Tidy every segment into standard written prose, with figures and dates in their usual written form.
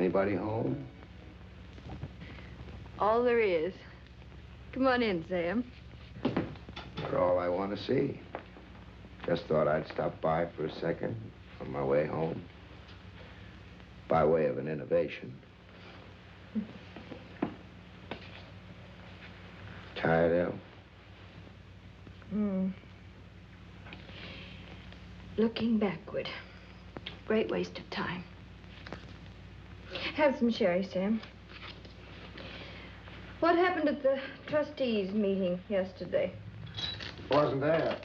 Anybody home? All there is. Come on in, Sam. You're all I want to see. Just thought I'd stop by for a second on my way home. By way of an innovation. Tired, El? Looking backward. Great waste of time. Have some sherry, Sam. What happened at the trustees' meeting yesterday? Wasn't there.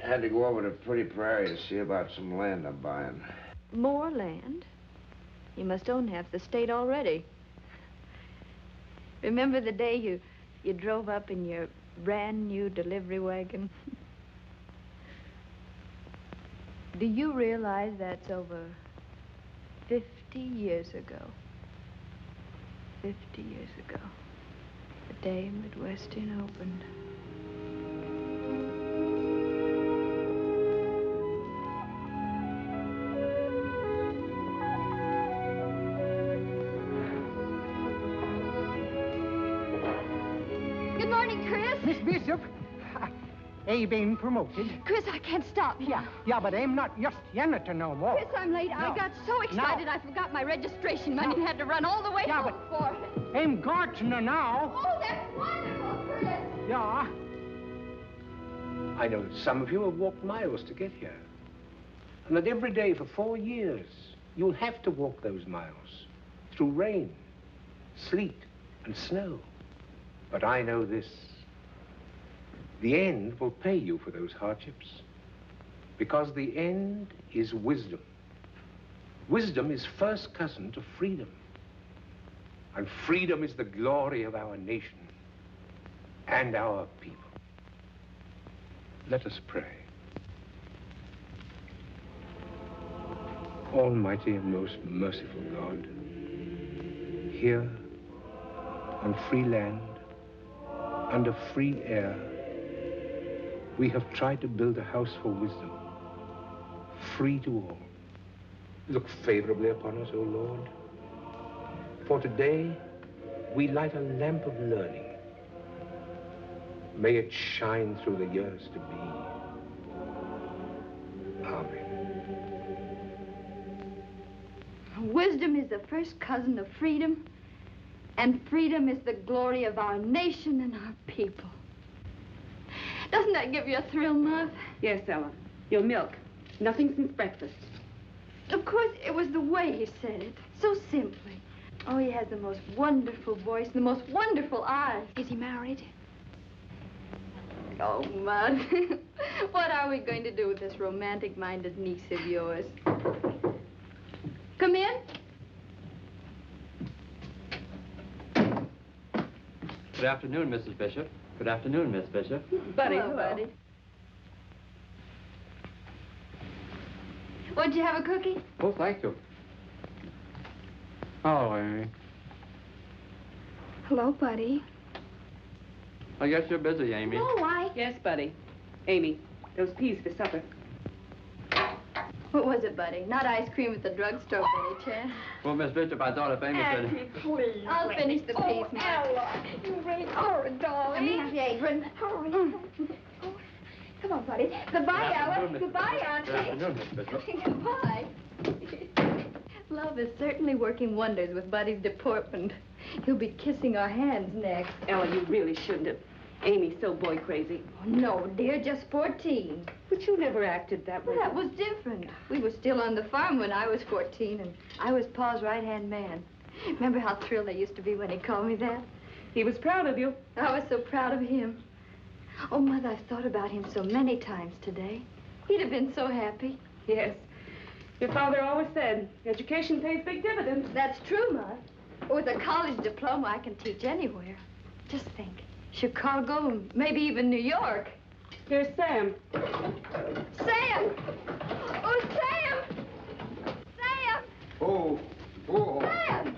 I had to go over to Pretty Prairie to see about some land I'm buying. More land? You must own half the state already. Remember the day you drove up in your brand new delivery wagon? Do you realize that's over 50 years ago? 50 years ago. The day Midwestern opened. Good morning, Chris. Miss Bishop, I been promoted. Chris, I can't stop. Yeah, but I'm not just janitor no more. Chris, I'm late. No. I got so excited No. I forgot my registration money and had to run all the way home for it. I'm gardener now. Oh, that's wonderful, Chris. Yeah. I know that some of you have walked miles to get here. And that every day for 4 years, you'll have to walk those miles through rain, sleet, and snow. But I know this. The end will pay you for those hardships. Because the end is wisdom. Wisdom is first cousin to freedom. And freedom is the glory of our nation and our people. Let us pray. Almighty and most merciful God, here on free land, under free air, we have tried to build a house for wisdom, free to all. Look favorably upon us, O Lord. For today, we light a lamp of learning. May it shine through the years to be. Amen. Wisdom is the first cousin of freedom, and freedom is the glory of our nation and our people. Doesn't that give you a thrill, Muff? Yes, Ella. Your milk. Nothing since breakfast. Of course, it was the way he said it, so simply. Oh, he has the most wonderful voice, the most wonderful eyes. Is he married? Oh, Mud. What are we going to do with this romantic-minded niece of yours? Come in. Good afternoon, Mrs. Bishop. Good afternoon, Miss Bishop. Buddy, Hello, Buddy. Would you have a cookie? Oh, thank you. Hello, Amy. Hello, Buddy. I guess you're busy, Amy. No, I... Yes, Buddy. Amy, those peas for supper. What was it, Buddy? Not ice cream at the drugstore, by any chance? Well, Miss Bishop, I thought if Amy said... Please. I'll finish the peas, Mom. Ella, you really are a darling. Auntie Adrian. Hurry. Come on, buddy. Goodbye, Ella. Goodbye, Auntie. Good afternoon, Miss Bishop. Goodbye. Love is certainly working wonders with Buddy's deportment. He'll be kissing our hands next. Ella, you really shouldn't have. Amy's so boy crazy. Oh, no, dear, just 14. But you never acted that way. Well, that was different. We were still on the farm when I was 14, and I was Pa's right-hand man. Remember how thrilled I used to be when he called me that? He was proud of you. I was so proud of him. Oh, Mother, I've thought about him so many times today. He'd have been so happy. Yes. Your father always said, education pays big dividends. That's true, Mother. With a college diploma, I can teach anywhere. Just think. Chicago, and maybe even New York. Here's Sam. Sam! Oh, Sam! Sam! Oh. Sam!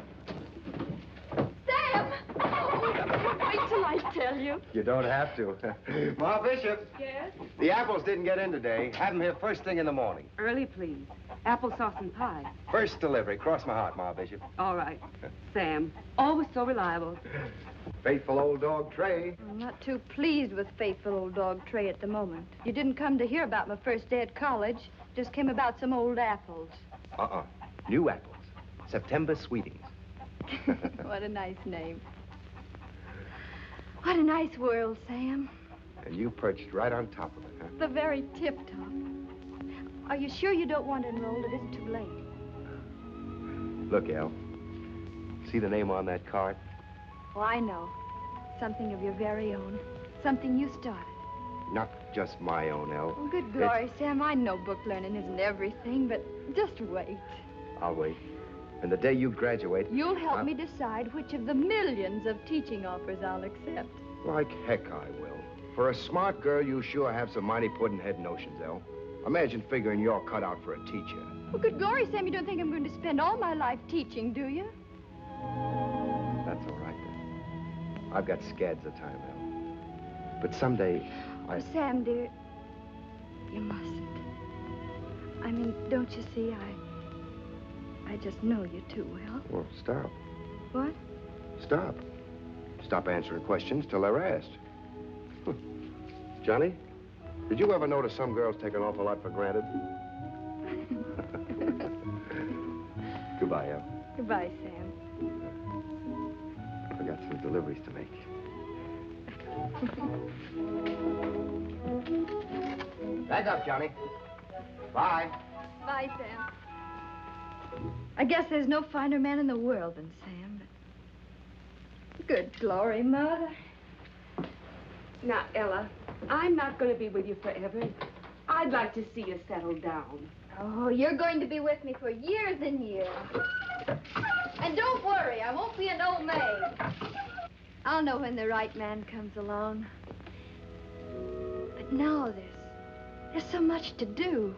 Sam! Oh, wait till I tell tell you. You don't have to. Ma Bishop, Yes? the apples didn't get in today. Have them here first thing in the morning. Early, please. Applesauce and pie. First delivery. Cross my heart, Ma Bishop. All right. Sam, always so reliable. Faithful old dog Trey. I'm not too pleased with faithful old dog Trey at the moment. You didn't come to hear about my first day at college. Just came about some old apples. New apples. September sweetings. What a nice name. What a nice world, Sam. And you perched right on top of it, huh? The very tip-top. Are you sure you don't want to enroll? It isn't too late. Look, El. See the name on that card? Oh, I know. Something of your very own. Something you started. Not just my own, El. Oh, good glory, Sam. I know book learning isn't everything, but just wait. I'll wait. And the day you graduate... You'll help me decide which of the millions of teaching offers I'll accept. Like heck I will. For a smart girl, you sure have some mighty puddin'-head notions, El. Imagine figuring you're cut out for a teacher. Well, good glory, Sam, you don't think I'm going to spend all my life teaching, do you? That's all right, then. I've got scads of time, El. But someday, Oh, Sam, dear, you mustn't. I mean, don't you see, I just know you too well. Well, stop. What? Stop. Stop answering questions till they're asked. Johnny, did you ever notice some girls take an awful lot for granted? Goodbye, El. Goodbye, Sam. I got some deliveries to make. Back up, Johnny. Bye. Bye, Sam. I guess there's no finer man in the world than Sam, but... Good glory, Mother. Now, Ella, I'm not going to be with you forever. I'd like to see you settle down. Oh, you're going to be with me for years and years. And don't worry, I won't be an old maid. I'll know when the right man comes along. But now there's so much to do.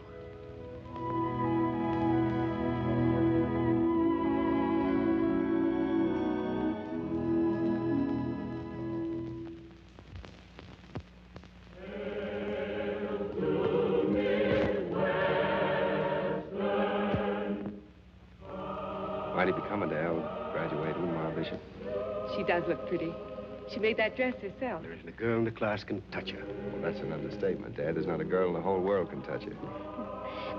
Mighty becoming to Elle, graduating, Ma Bishop. She does look pretty. She made that dress herself. There isn't a girl in the class can touch her. Well, that's an understatement, Dad. There's not a girl in the whole world can touch her.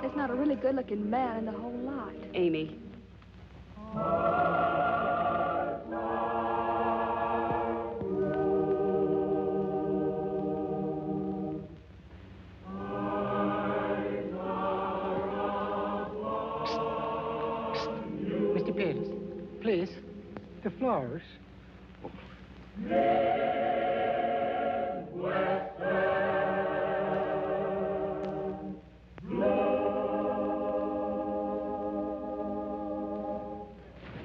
There's not a really good-looking man in the whole lot. Amy. Mr. Peters, please. The flowers.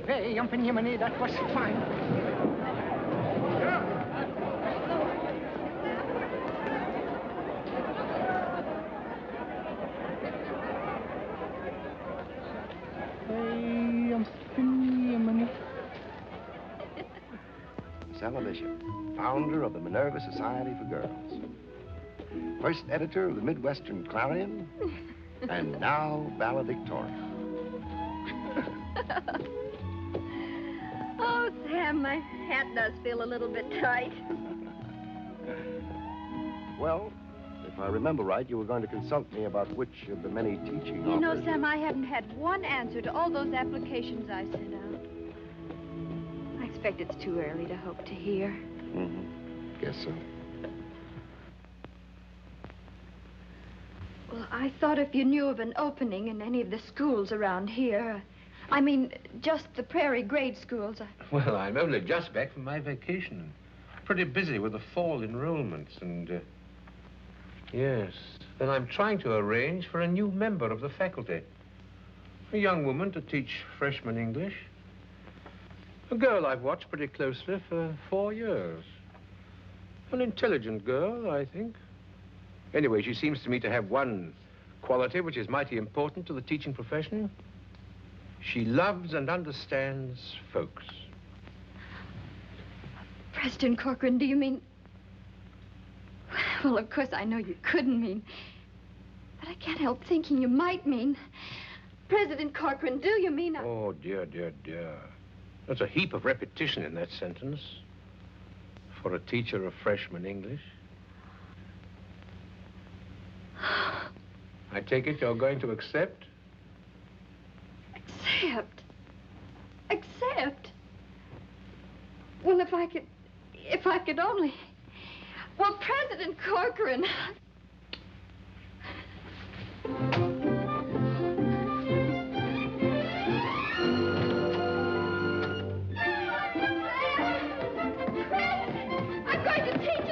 Hey, yumpin' yemini, that was fine. Hey, yumpin' yemini. Miss Ella Bishop, founder of the Minerva Society for Girls. First editor of the Midwestern Clarion, and now valedictorian. Oh, Sam, my hat does feel a little bit tight. Well, if I remember right, you were going to consult me about which of the many teaching You know, offers... Sam, I haven't had one answer to all those applications I sent out. I expect it's too early to hope to hear. Mm-hmm. Guess so. Well, I thought if you knew of an opening in any of the schools around here, I mean, just the prairie grade schools. Well, I'm only just back from my vacation. Pretty busy with the fall enrollments and... Yes. Then I'm trying to arrange for a new member of the faculty. A young woman to teach freshman English. A girl I've watched pretty closely for 4 years. An intelligent girl, I think. Anyway, she seems to me to have one quality which is mighty important to the teaching profession. She loves and understands folks. President Corcoran, do you mean Well, of course, I know you couldn't mean. But I can't help thinking you might mean. President Corcoran, do you mean? Oh, dear, dear, dear. There's a heap of repetition in that sentence for a teacher of freshman English. I take it you're going to accept? Accept? Accept? Well, if I could only... Well, President Corcoran... I'm going to teach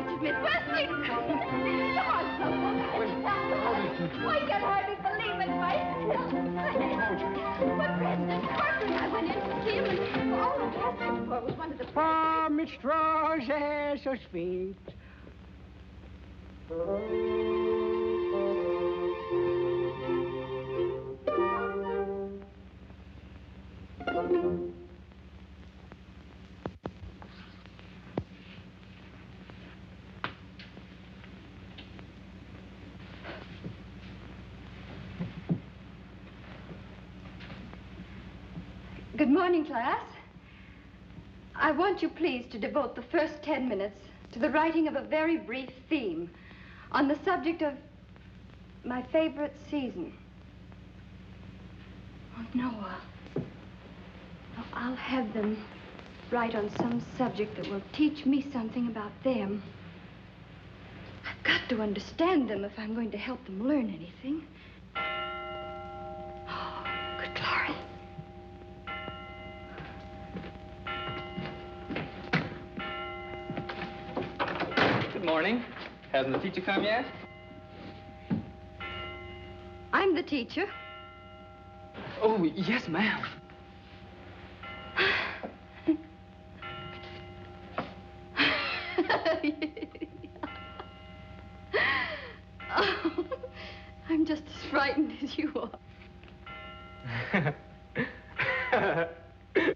it Midwestern. Come on, someone. I can hardly believe it myself. But President Corcoran, I went in to see him, and all the best for was one of the... Oh, Miss Roses, so sweet. Good morning, class. I want you, please, to devote the first 10 minutes to the writing of a very brief theme on the subject of my favorite season. Oh, Noah. No, I'll have them write on some subject that will teach me something about them. I've got to understand them if I'm going to help them learn anything. Oh, good glory. Good morning. Hasn't the teacher come yet? I'm the teacher. Oh, yes, ma'am. Oh, I'm just as frightened as you are.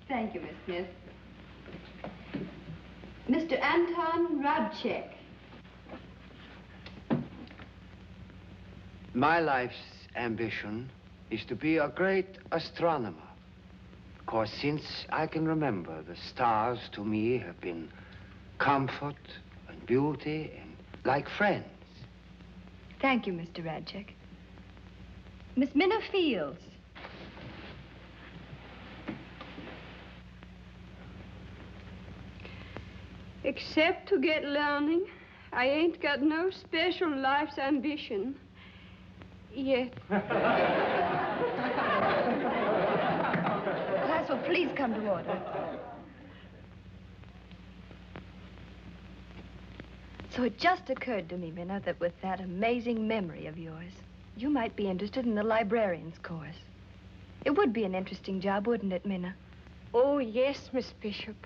Thank you, Miss Smith. Mr. Anton Radchek. My life's ambition is to be a great astronomer. Of course, since I can remember, the stars to me have been comfort and beauty and like friends. Thank you, Mr. Radchek. Miss Minna Fields. Except to get learning, I ain't got no special life's ambition. Yet. Class will please come to order. So it just occurred to me, Minna, that with that amazing memory of yours, you might be interested in the librarian's course. It would be an interesting job, wouldn't it, Minna? Oh, yes, Miss Bishop.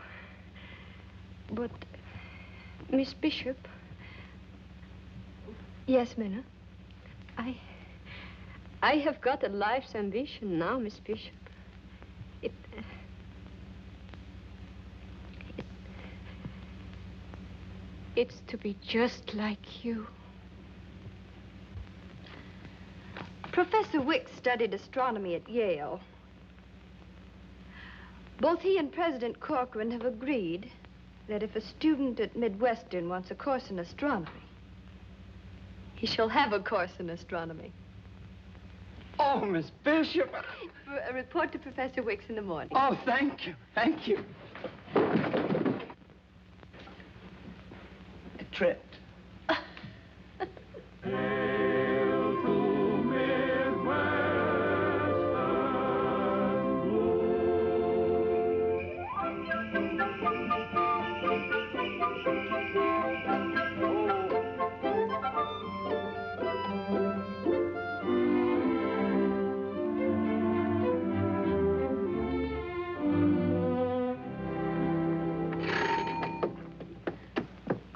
But, Miss Bishop... Yes, Minna? I have got a life's ambition now, Miss Bishop. It's to be just like you. Professor Wicks studied astronomy at Yale. Both he and President Corcoran have agreed that if a student at Midwestern wants a course in astronomy, he shall have a course in astronomy. Oh, Miss Bishop. A report to Professor Wicks in the morning. Oh, thank you. Thank you. A trip.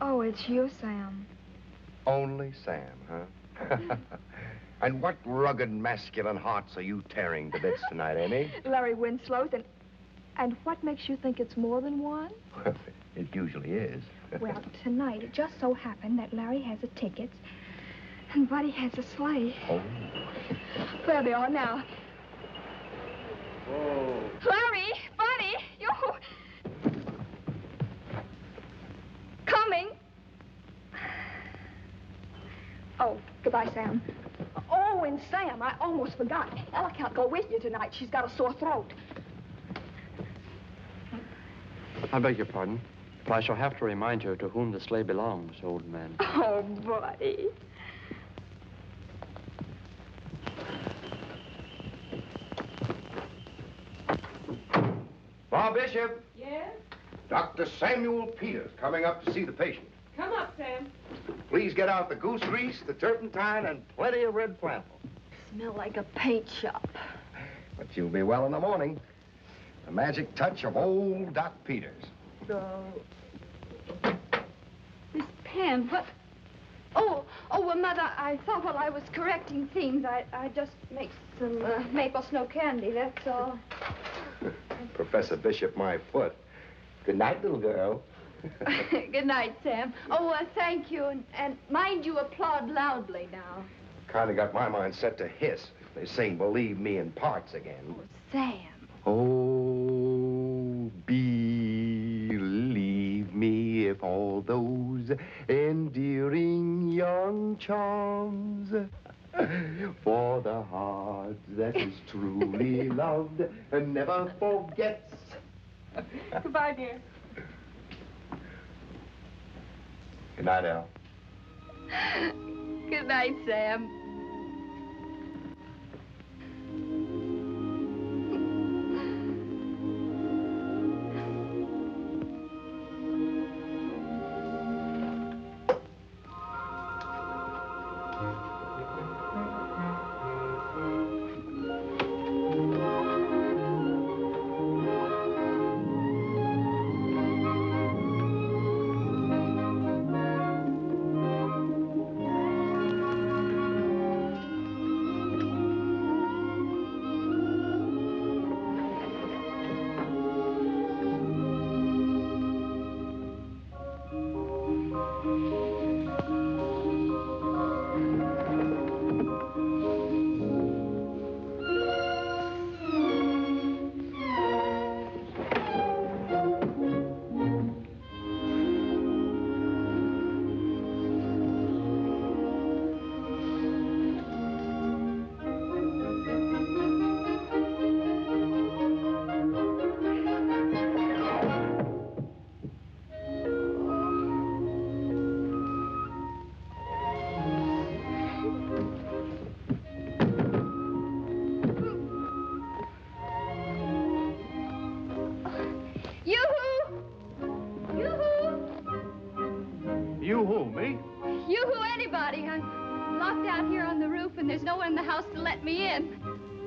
Oh, it's you, Sam. Only Sam, huh? And what rugged masculine hearts are you tearing to bits tonight, Amy? Larry Winslow's And what makes you think it's more than one? It usually is. Well, tonight, it just so happened that Larry has the tickets and Buddy has a sleigh. Oh. There they are now. Oh. Larry, Buddy, you... Coming. Oh, goodbye, Sam. Oh, and Sam, I almost forgot. Ella can't go with you tonight. She's got a sore throat. I beg your pardon, but I shall have to remind you to whom the sleigh belongs, old man. Oh, Buddy. Ma Bishop. Yes? Dr. Samuel Peters coming up to see the patient. Come up, Sam. Please get out the goose grease, the turpentine, and plenty of red flannel. Smell like a paint shop. But you'll be well in the morning. The magic touch of old Doc Peters. Miss Pam, what? Oh, well, Mother, I thought while I was correcting themes, I just make some maple snow candy, that's all. Professor Bishop, my foot. Good night, little girl. Good night, Sam. Oh, thank you, and mind you applaud loudly now. Kind of got my mind set to hiss. They sing Believe Me in parts again. Oh, Sam. Oh, believe me if all those endearing young charms for the heart that is truly loved and never forgets. Goodbye, dear. Good night, Al. Good night, Sam.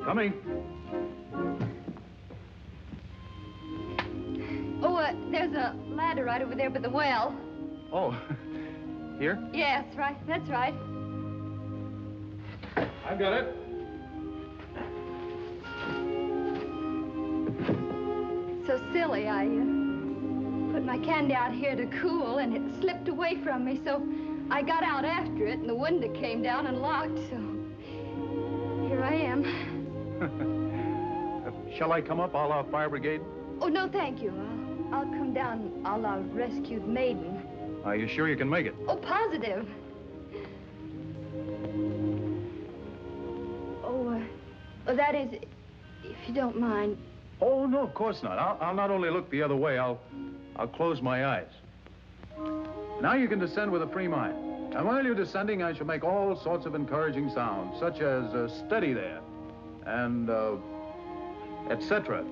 Coming. Oh, there's a ladder right over there by the well. Oh, here? Yes, right. That's right. I've got it. So silly. I put my candy out here to cool, and it slipped away from me, so I got out after it, and the window came down and locked, so here I am. Shall I come up a la fire brigade? Oh, no, thank you. I'll come down a la rescued maiden. Are you sure you can make it? Oh, positive. Oh, that is, if you don't mind. Oh, no, of course not. I'll not only look the other way, I'll close my eyes. Now you can descend with a free mind. And while you're descending, I shall make all sorts of encouraging sounds, such as steady there, and etc.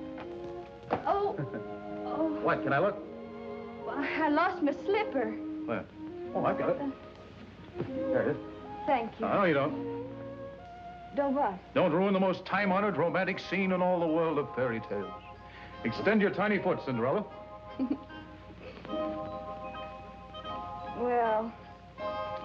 Oh. What, can I look? Well, I lost my slipper. Where? Oh, I've got it. There it is. Thank you. No, you don't. Don't what? Don't ruin the most time-honored romantic scene in all the world of fairy tales. Extend your tiny foot, Cinderella. Well,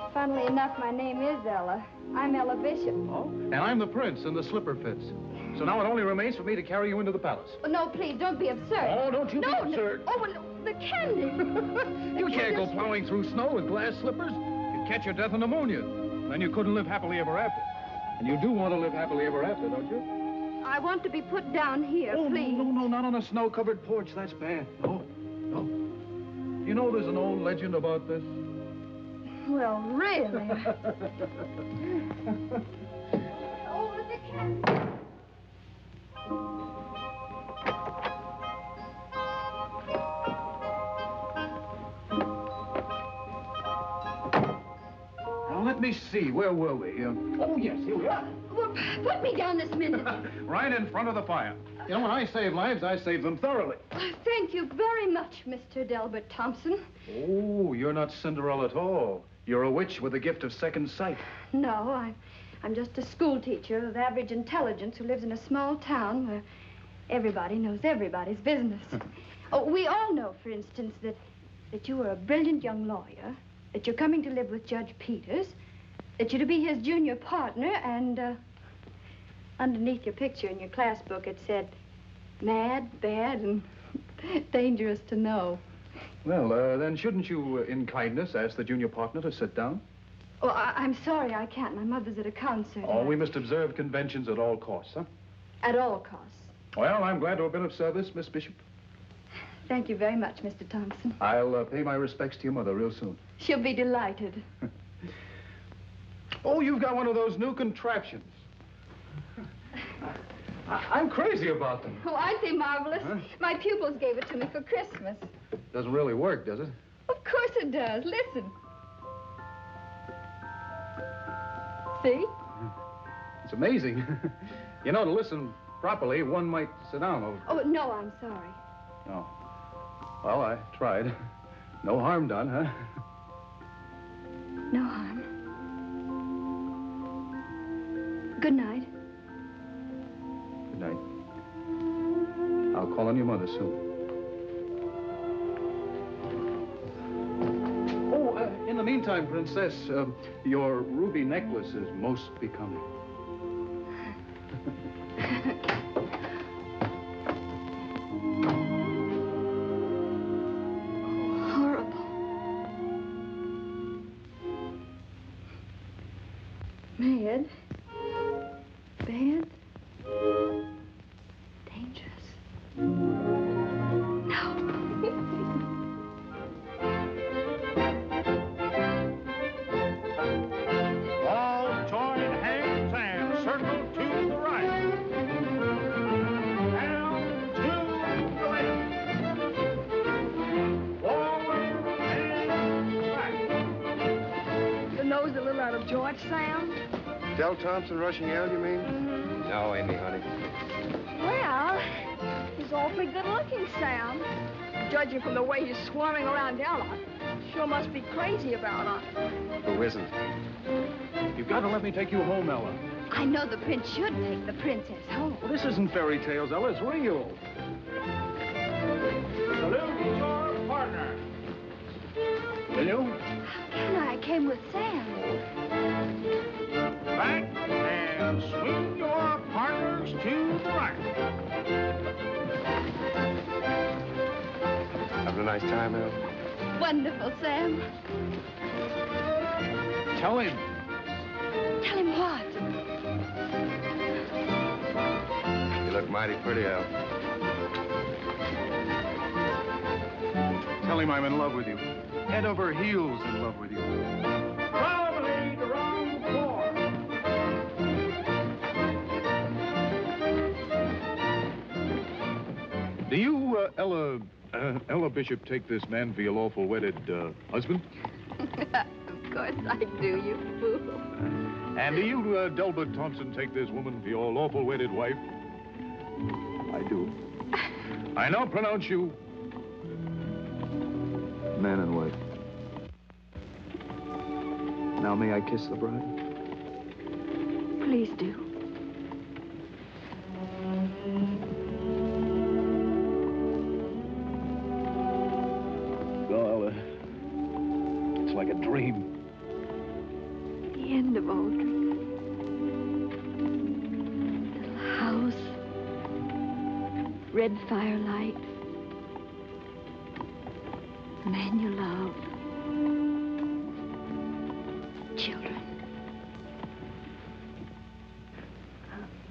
if I Funnily enough, my name is Ella. I'm Ella Bishop. Oh? And I'm the prince, and the slipper fits. So now it only remains for me to carry you into the palace. Oh, no, please, don't be absurd. Oh, don't you be absurd. No, oh, no, the candy. You can't go plowing through snow with glass slippers. You'd catch your death of pneumonia. Then you couldn't live happily ever after. And you do want to live happily ever after, don't you? I want to be put down here, Oh, please. no, not on a snow-covered porch. That's bad. No. You know there's an old legend about this? Well, really? Oh, the candy. Now, let me see. Where were we? Oh, yes, here we are. Well, put me down this minute. Right in front of the fire. You know, when I save lives, I save them thoroughly. Thank you very much, Mr. Delbert Thompson. Oh, you're not Cinderella at all. You're a witch with a gift of second sight. No, I'm just a school teacher of average intelligence who lives in a small town where everybody knows everybody's business. Oh, we all know, for instance, that you are a brilliant young lawyer, that you're coming to live with Judge Peters, that you're to be his junior partner, and underneath your picture in your class book it said, mad, bad, and dangerous to know. Well, then shouldn't you, in kindness, ask the junior partner to sit down? Oh, I'm sorry, I can't. My mother's at a concert. Oh, we must observe conventions at all costs, huh? At all costs. Well, I'm glad to have been of service, Miss Bishop. Thank you very much, Mr. Thompson. I'll pay my respects to your mother real soon. She'll be delighted. Oh, you've got one of those new contraptions. I'm crazy about them. Oh, aren't they marvelous? Huh? My pupils gave it to me for Christmas. Doesn't really work, does it? Of course it does. Listen. See? It's amazing. You know, to listen properly, one might sit down over. Oh, no, I'm sorry. Oh. Well, I tried. No harm done, huh? No harm. Good night. Good night. I'll call on your mother soon. Oh, in the meantime, Princess, your ruby necklace is most becoming. Horrible. Mad. Bad. Dangerous. No. All join hands and circle to the right. Down to the left. Forward and back. The nose a little out of joint, Sam? Del Thompson rushing out, you mean? Mm-hmm. No, Amy, honey. Well, he's awfully good-looking, Sam. Judging from the way he's swarming around Ella. Sure must be crazy about her. Who isn't? You've got to let me take you home, Ella. I know the prince should take the princess home. Well, this isn't fairy tales, Ella. It's real. Salute your partner. Will you? How can I? I came with Sam. Back and swing your partners to the right. Having a nice time, Al? Wonderful, Sam. Tell him. Tell him what? You look mighty pretty, Al. Tell him I'm in love with you. Head over heels in love with you. Promenade around the floor. Do you, Ella Bishop, take this man for your lawful wedded husband? Of course I do, you fool. And do you, Delbert Thompson, take this woman for your lawful wedded wife? I do. I now pronounce you man and wife. Now may I kiss the bride? Please do. Well, it's like a dream. the end of Aldrich. Little house, red firelight, man you love, children.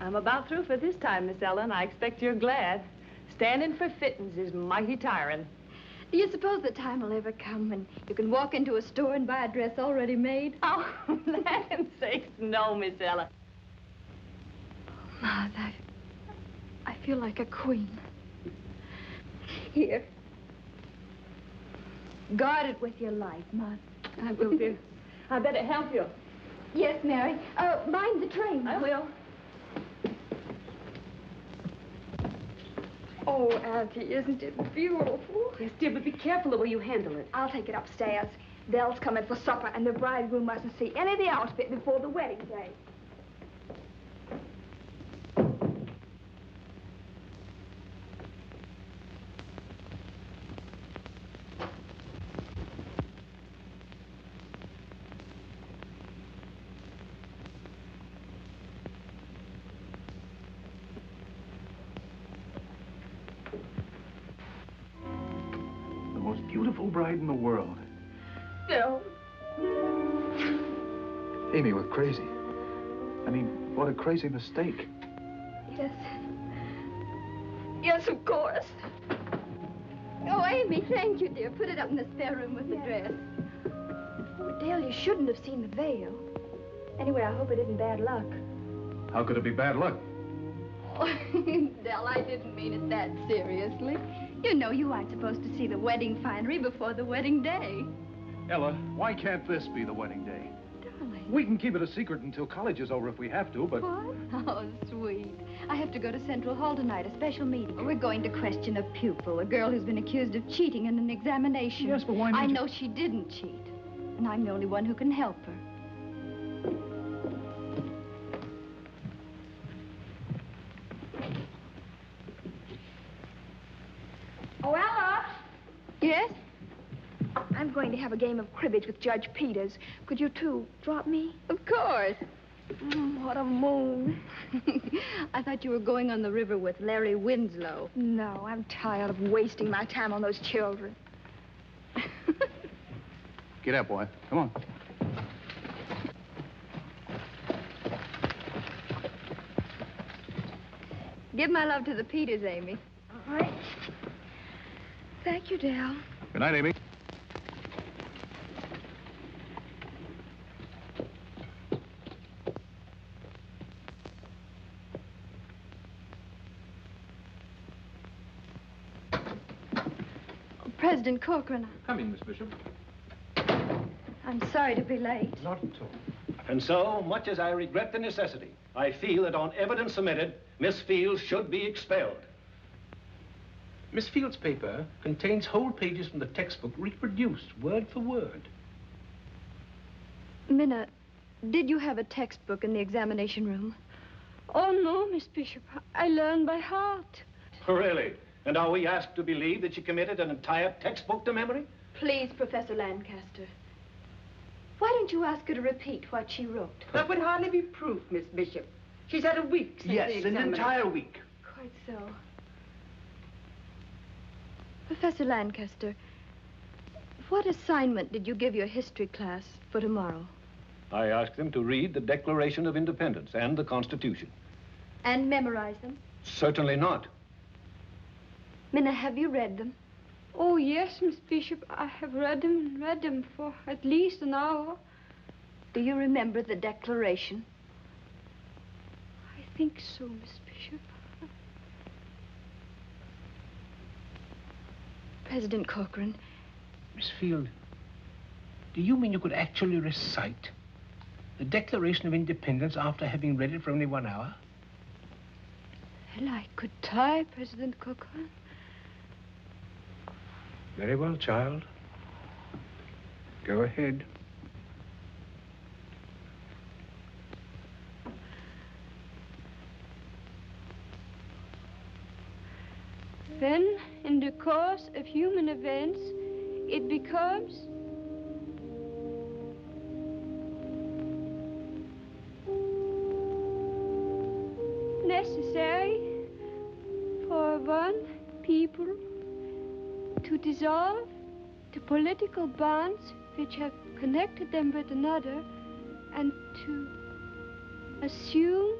I'm about through for this time, Miss Ellen. I expect you're glad. Standing for fittings is mighty tiring. Do you suppose the time will ever come when you can walk into a store and buy a dress already made? Oh, land's sakes, no, Miss Ellen. Ma, I feel like a queen. Here. Guard it with your life, Ma. I will, dear. I better help you. Yes, Mary. Mind the train. I will. Oh, Auntie, isn't it beautiful? Yes, dear, but be careful the way you handle it. I'll take it upstairs. Belle's coming for supper, and the bridegroom mustn't see any of the outfit before the wedding day. Beautiful bride in the world. No. Amy, we're crazy. I mean, what a crazy mistake. Yes. Yes, of course. Oh, Amy, thank you, dear. Put it up in the spare room with the dress. But Dale, you shouldn't have seen the veil. Anyway, I hope it isn't bad luck. How could it be bad luck? Oh, Dell, I didn't mean it that seriously. You know you aren't supposed to see the wedding finery before the wedding day. Ella, why can't this be the wedding day? Darling. We can keep it a secret until college is over if we have to, but... What? Oh, sweet. I have to go to Central Hall tonight, a special meeting. We're going to question a pupil, a girl who's been accused of cheating in an examination. Yes, but why not? I know she didn't cheat, and I'm the only one who can help her. Oh, Ella! Yes? I'm going to have a game of cribbage with Judge Peters. Could you two drop me? Of course. What a moon. I thought you were going on the river with Larry Winslow. No, I'm tired of wasting my time on those children. Get up, boy. Come on. Give my love to the Peters, Amy. All right. Thank you, Dale. Good night, Amy. President Corcoran, Come in, Miss Bishop. I'm sorry to be late. Not at all. And so, much as I regret the necessity, I feel that on evidence submitted, Miss Fields should be expelled. Miss Field's paper contains whole pages from the textbook reproduced word for word. Minna, did you have a textbook in the examination room? Oh, no, Miss Bishop. I learned by heart. Really? And are we asked to believe that she committed an entire textbook to memory? Please, Professor Lancaster. Why don't you ask her to repeat what she wrote? That would hardly be proof, Miss Bishop. She's had a week since the Yes, an examination. entire week. Quite so. Professor Lancaster, what assignment did you give your history class for tomorrow? I asked them to read the Declaration of Independence and the Constitution. And memorize them? Certainly not. Minna, have you read them? Oh, yes, Miss Bishop. I have read them for at least an hour. Do you remember the Declaration? I think so, Miss Bishop. President Corcoran. Miss Field, do you mean you could actually recite the Declaration of Independence after having read it for only 1 hour? Well, I could try, President Corcoran. Very well, child. Go ahead. When, in the course of human events, it becomes people to dissolve the political bonds which have connected them with another, and to assume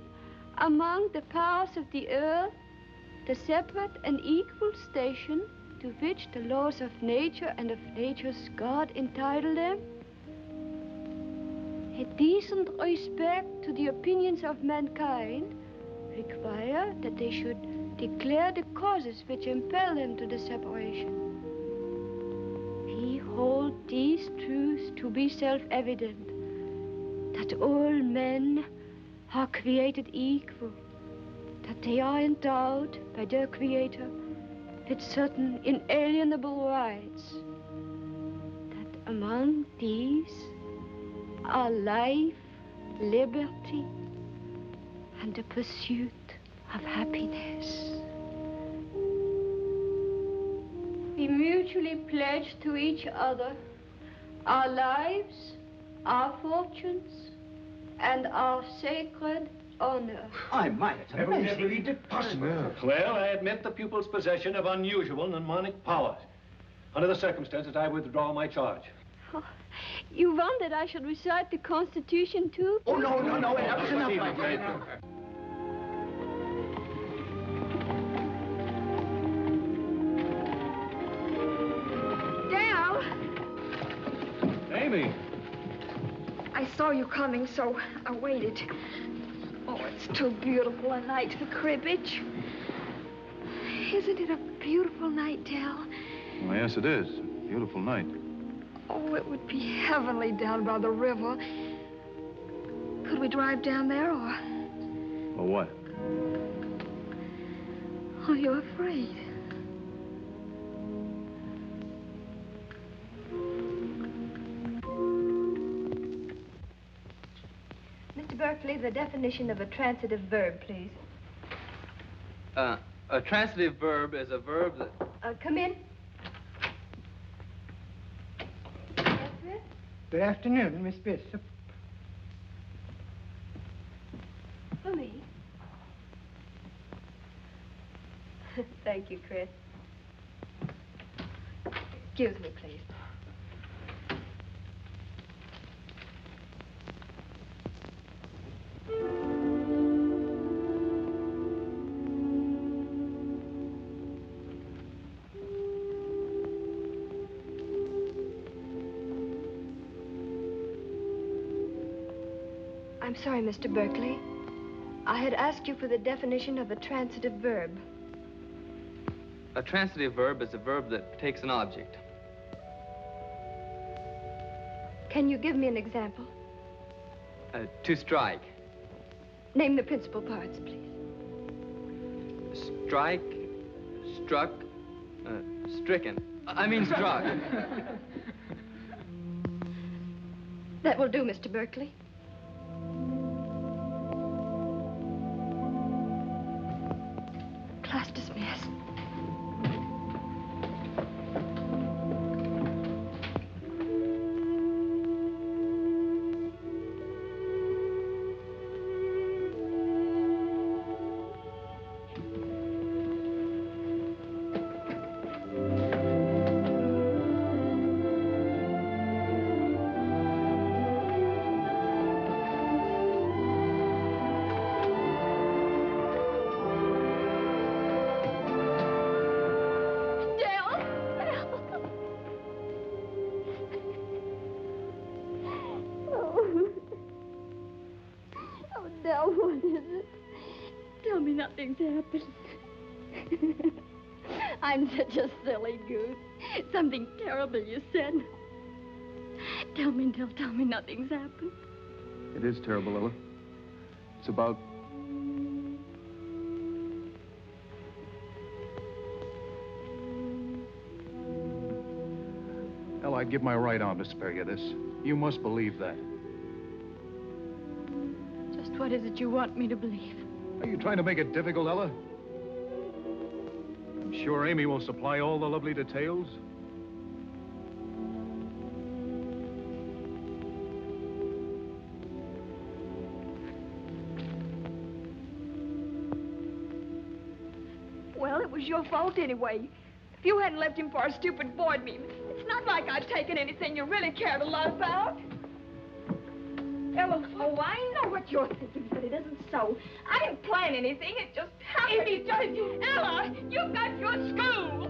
among the powers of the earth the separate and equal station to which the laws of nature and of nature's God entitle them. A decent respect to the opinions of mankind require that they should declare the causes which impel them to the separation. We hold these truths to be self-evident, that all men are created equal, that they are endowed by their Creator with certain inalienable rights, that among these are life, liberty, and the pursuit of happiness. We mutually pledge to each other our lives, our fortunes, and our sacred honor. I might. It's amazing. Possible. Well, I admit the pupil's possession of unusual mnemonic powers. Under the circumstances, I withdraw my charge. Oh, you want that I should recite the Constitution, too? Oh, no. That's enough. Dal! Amy! I saw you coming, so I waited. Oh, it's too beautiful a night for cribbage. Isn't it a beautiful night, Dal? Well, yes, it is. Beautiful night. Oh, it would be heavenly down by the river. Could we drive down there, or what? are you afraid? Mr. Berkeley, the definition of a transitive verb, please. A transitive verb is a verb that... Come in. Yes, Miss? Good afternoon, Miss Bishop. For me? Thank you, Chris. Excuse me, please. I'm sorry, Mr. Berkeley. I had asked you for the definition of a transitive verb. A transitive verb is a verb that takes an object. Can you give me an example? To strike. Name the principal parts, please. Strike, struck, stricken. I mean struck. That will do, Mr. Berkeley. Class dismissed. Nothing's happened. I'm such a silly goose. Something terrible you said. Tell me, Dill, tell me nothing's happened. It is terrible, Ella. It's about... Ella, I'd give my right arm to spare you this. You must believe that. Just what is it you want me to believe? Are you trying to make it difficult, Ella? I'm sure Amy will supply all the lovely details. Well, it was was your fault anyway. If you hadn't left him for a stupid board meeting, it's not like I'd taken anything you really cared a lot about. Ella, oh, I know what you're thinking, but it isn't so. I didn't plan anything. It just happened. Ella, you've got your school.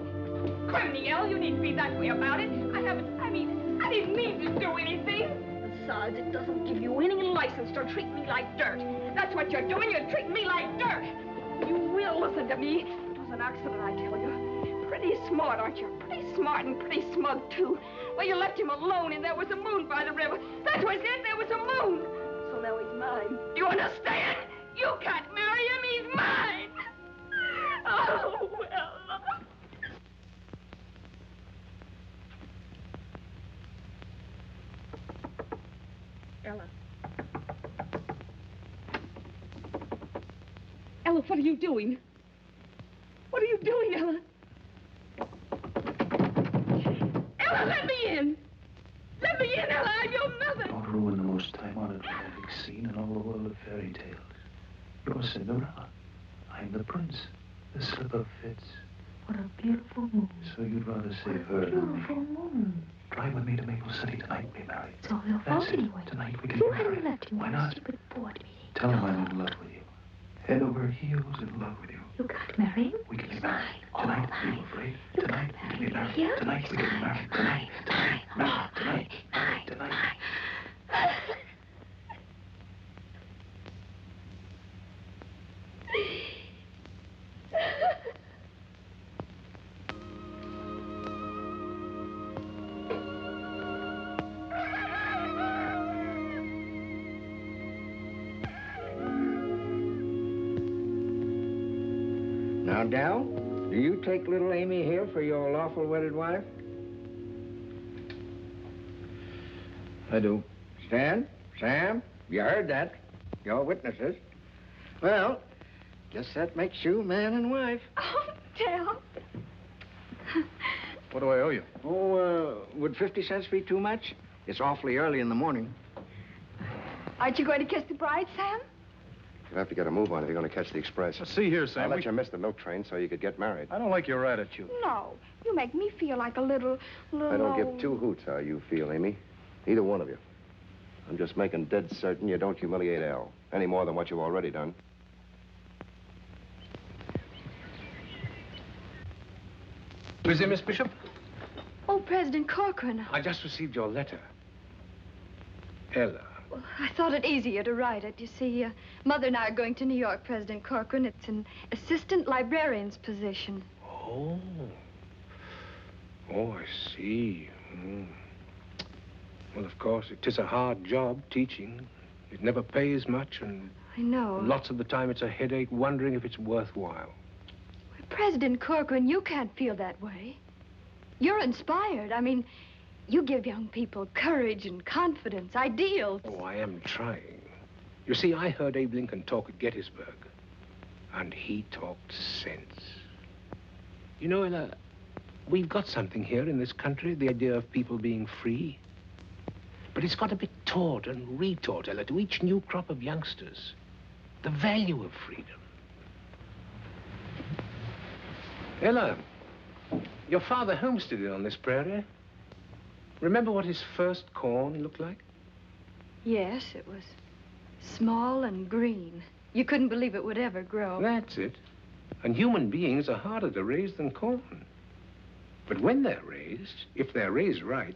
Criminy, Ella, you needn't be that way about it. I didn't mean to do anything. Besides, it doesn't give you any license to treat me like dirt. That's what you're doing. You're treating me like dirt. You will listen to me. It was an accident, I tell you. Pretty smart, aren't you? Pretty smart and pretty smug, too. Well, you left him alone, and there was a moon by the river. That was it. There was a moon. So now he's mine. Do you understand? You can't marry him. He's mine. Oh, well. Ella. Ella, what are you doing? What are you doing, Ella? Ella, let me in! Let me in, Ella! I'm your mother! Don't ruin the most time-honored romantic scene in all the world of fairy tales. You're Cinderella. I'm the prince. The slipper fits. What a beautiful moon. So you'd rather save her than me. Beautiful moon. Drive with me to Maple City tonight. Be married. It's all your fault anyway. Tonight we can You be hadn't married. left him Why for a not? stupid board meeting. Tell him I'm in love with you. Head over heels in love with you. You can't marry him. We can be married. Tonight, are you afraid? Tonight, we can be married. Yeah. Tonight, we can be married. Tonight, married. Tonight. Now, Dal, do you take little Amy here for your lawful wedded wife? I do. Stan, Sam, you heard that. You're witnesses. Well, guess that makes you man and wife. Oh, Dale. What do I owe you? Oh, would 50 cents be too much? It's awfully early in the morning. Aren't you going to kiss the bride, Sam? You'll have to get a move on if you're going to catch the express. Now, see here, Sam. I'll let you miss the milk train so you could get married. I don't like your attitude. No. You make me feel like a little... I don't give two hoots how you feel, Amy. Either one of you. I'm just making dead certain you don't humiliate Al, any more than what you've already done. Is it, Miss Bishop? Oh, President Corcoran. I just received your letter. Ella. Well, I thought it easier to write it. You see, Mother and I are going to New York, President Corcoran. It's an assistant librarian's position. Oh. Oh, I see. Well, of course, it is a hard job, teaching. It never pays much, and I know. lots of the time it's a headache wondering if it's worthwhile. President Corcoran, you can't feel that way. You're inspired. I mean, you give young people courage and confidence, ideals. Oh, I am trying. You see, I heard Abe Lincoln talk at Gettysburg, and he talked sense. You know, Ella, we've got something here in this country, the idea of people being free. But it's got to be taught and retaught, Ella, to each new crop of youngsters. The value of freedom. Ella, your father homesteaded on this prairie. Remember what his first corn looked like? Yes, it was small and green. You couldn't believe it would ever grow. That's it. And human beings are harder to raise than corn. But when they're raised, if they're raised right,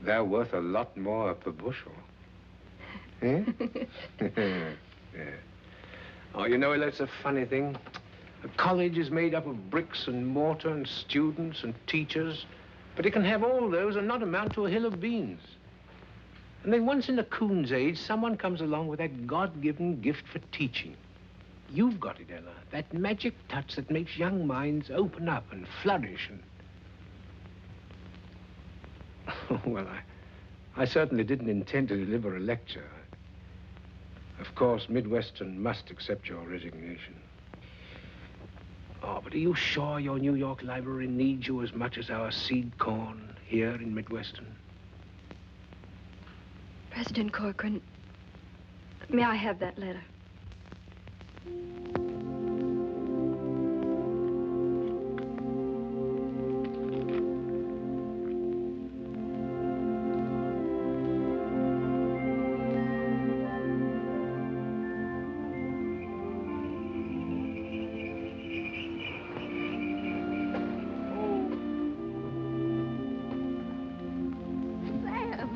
they're worth a lot more per bushel. Eh? Yeah. Oh, you know, that's a funny thing. A college is made up of bricks and mortar and students and teachers, but it can have all those and not amount to a hill of beans. And then once in a coon's age, someone comes along with that God-given gift for teaching. You've got it, Ella, that magic touch that makes young minds open up and flourish and... Well, I certainly didn't intend to deliver a lecture. Of course, Midwestern must accept your resignation. Oh, but are you sure your New York library needs you as much as our seed corn here in Midwestern? President Corcoran, may I have that letter?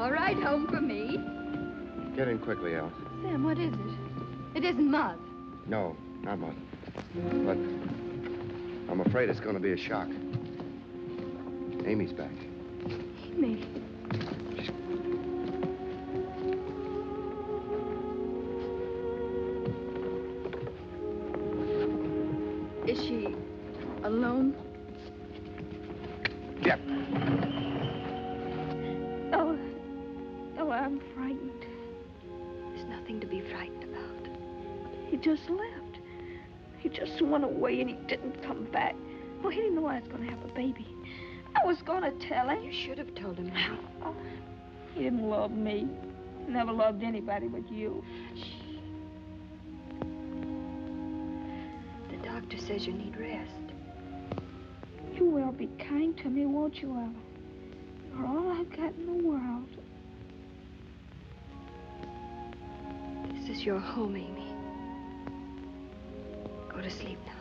A ride home for me? Get in quickly, Alice. Sam, what is it? It isn't mud. No, not much. But I'm afraid it's going to be a shock. Amy's back. Amy. Is she alone? Yep. Oh, I'm frightened. There's nothing to be frightened about. He just left. He just went away and he didn't come back. Well, he didn't know I was going to have a baby. I was going to tell him. You should have told him, Mary. Oh, he didn't love me. Never loved anybody but you. The doctor says you need rest. You will be kind to me, won't you, Ella? You're all I've got in the world. This is your home, Amy. Go to sleep now.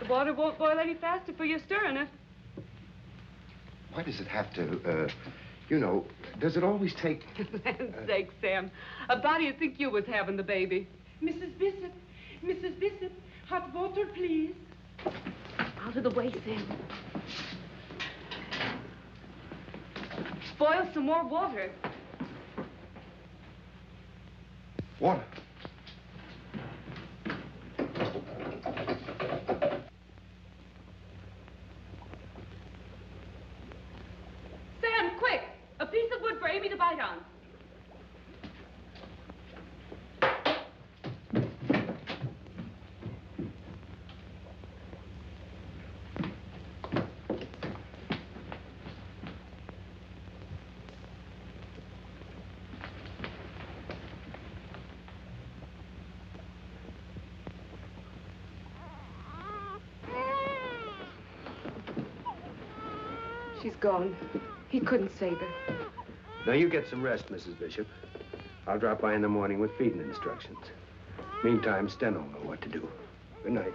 The water won't boil any faster for your stirring it. Why does it have to, you know, does it always take... For land's sake, Sam. A body'd think you was having the baby. Mrs. Bishop, hot water, please. Out of the way, Sam. Boil some more water. Water? Sam, quick! A piece of wood for Amy to bite on. She's gone. He couldn't save her. Now, you get some rest, Mrs. Bishop. I'll drop by in the morning with feeding instructions. Meantime, Sten will know what to do. Good night.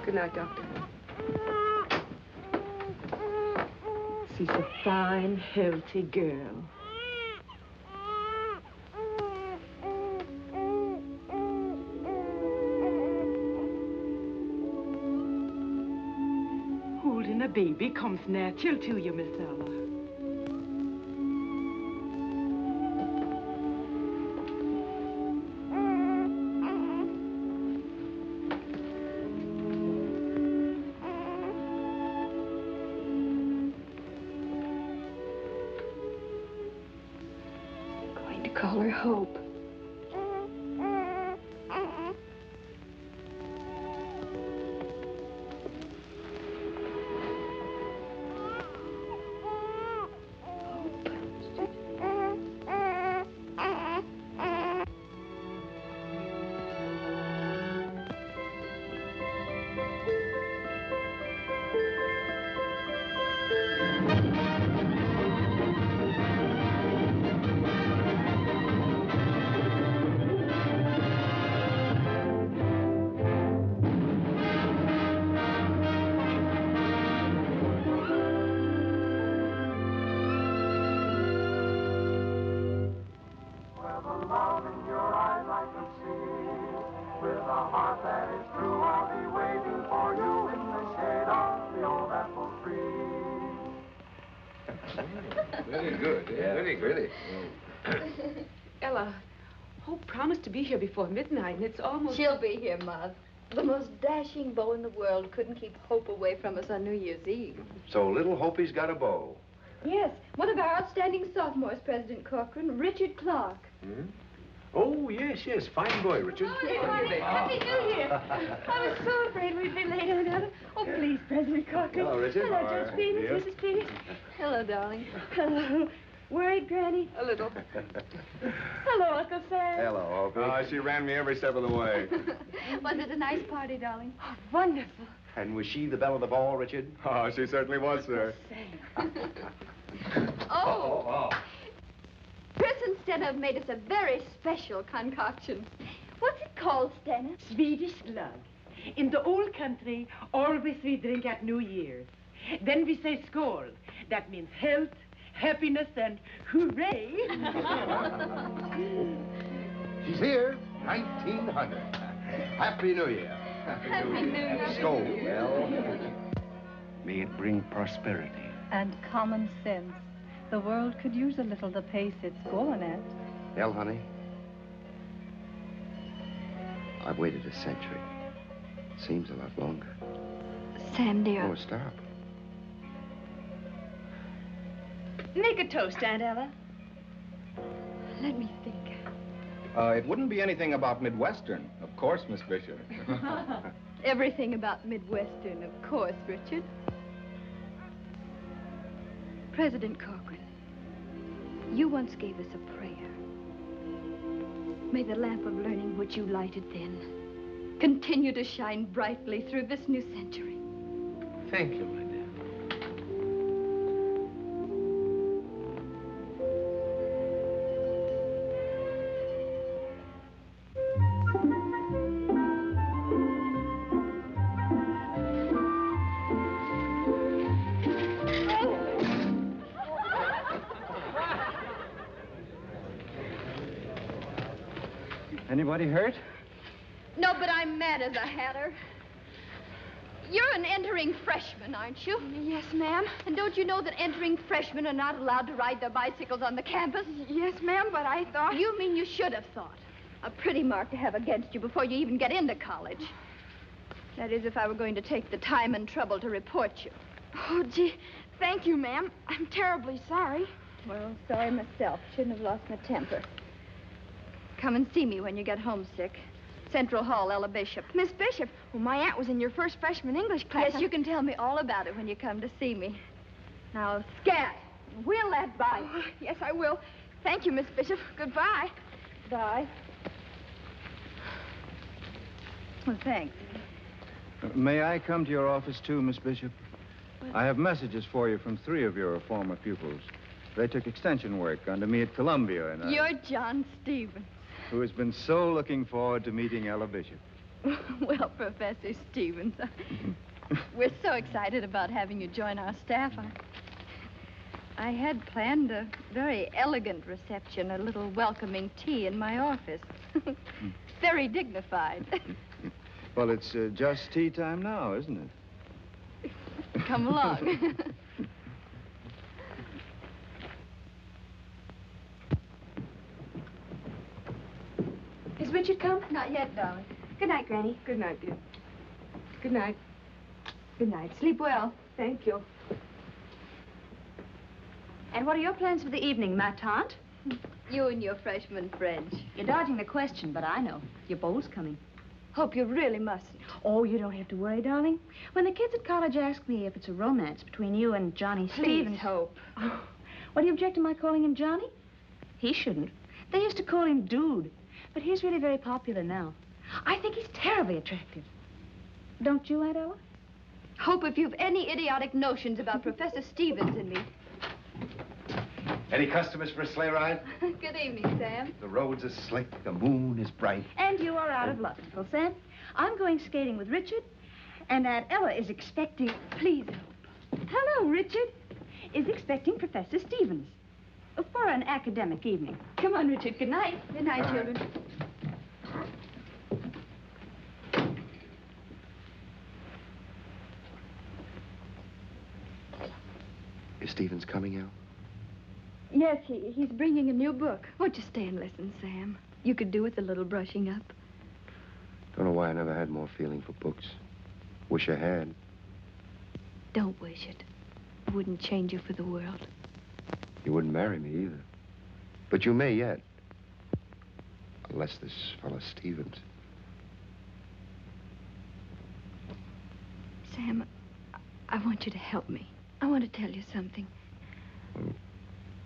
Good night, Doctor. She's a fine, healthy girl. Holding a baby comes natural to you, Miss Ella. Going to call her Hope. Very good. Yeah. Very good. Ella, Hope promised to be here before midnight, and it's almost... She'll be here, Mother. The most dashing beau in the world couldn't keep Hope away from us on New Year's Eve. So little Hope's got a beau. Yes, one of our outstanding sophomores, President Corcoran, Richard Clark. Hmm? Oh, yes, yes. Fine boy, Richard. Happy New Year. I was so afraid we'd be late, Adelaide. Oh, please, President Corcoran. Hello, Richard. Hello, Judge Peters, Yes. Mrs. Peters. Hello, darling. Hello. Worried, Granny? A little. Hello, Uncle Sam. Hello, Hope. She ran me every step of the way. Was it a nice party, darling? Oh, wonderful. And was she the belle of the ball, Richard? Oh, she certainly was, sir. Oh. Chris and Stena have made us a very special concoction. What's it called, Stannis? Swedish slug. In the old country, always we drink at New Year's. Then we say skål. That means health, happiness, and hooray. She's here, 1900. Happy New Year. Happy New Year. Skål. Well, may it bring prosperity. And common sense. The world could use a little the pace it's going at. Hell, honey, I've waited a century. Seems a lot longer. Sam, dear. Oh, stop. Make a toast, Aunt Ella. Let me think. It wouldn't be anything about Midwestern, of course, Miss Bishop. Everything about Midwestern, of course, Richard. President Corcoran, you once gave us a prayer. May the lamp of learning which you lighted then continue to shine brightly through this new century. Thank you, my dear. Anybody hurt? No, but I'm mad as a hatter. You're an entering freshman, aren't you? Yes, ma'am. And don't you know that entering freshmen are not allowed to ride their bicycles on the campus? Yes, ma'am, but I thought... You mean you should have thought. A pretty mark to have against you before you even get into college. That is, if I were going to take the time and trouble to report you. Oh, gee, thank you, ma'am. I'm terribly sorry. Well, sorry myself. Shouldn't have lost my temper. Come and see me when you get homesick. Central Hall, Ella Bishop. Miss Bishop, well, my aunt was in your first freshman English class. Yes, you can tell me all about it when you come to see me. Now, scat. Wheel that bike. Oh, yes, I will. Thank you, Miss Bishop. Goodbye. Bye. Well, thanks. May I come to your office, too, Miss Bishop? I have messages for you from 3 of your former pupils. They took extension work under me at Columbia, and You're John Stevens. who has been so looking forward to meeting Ella Bishop. Well, Professor Stevens, we're so excited about having you join our staff. I had planned a very elegant reception, a little welcoming tea in my office. Very dignified. Well, it's just tea time now, isn't it? Come along. Has Richard come? Not yet, darling. Good night, Granny. Good night, dear. Good night. Good night. Sleep well. Thank you. And what are your plans for the evening, ma tante? You and your freshman French. You're dodging the question, but I know. Your beau's coming. Hope you really mustn't. Oh, you don't have to worry, darling. When the kids at college ask me if it's a romance between you and Johnny Stevens... Please, Hope. Oh, what do you object to my calling him Johnny? He shouldn't. They used to call him Dude, but he's really very popular now. I think he's terribly attractive. Don't you, Aunt Ella? Hope if you've any idiotic notions about Professor Stevens and me. Any customers for a sleigh ride? Good evening, Sam. The roads are slick, the moon is bright. And you are out of luck, Uncle Sam. I'm going skating with Richard, and Aunt Ella is expecting... Please, Hope. Hello, Richard. Is expecting Professor Stevens for an academic evening. Come on, Richard. Good night. Good night, children. Is Stevens coming out? Yes, he's bringing a new book. Won't you stay and listen, Sam? You could do with a little brushing up. Don't know why I never had more feeling for books. Wish I had. Don't wish it. I wouldn't change you for the world. You wouldn't marry me either. But you may yet. Unless this fellow Stevens. Sam, I want you to help me. I want to tell you something. Well,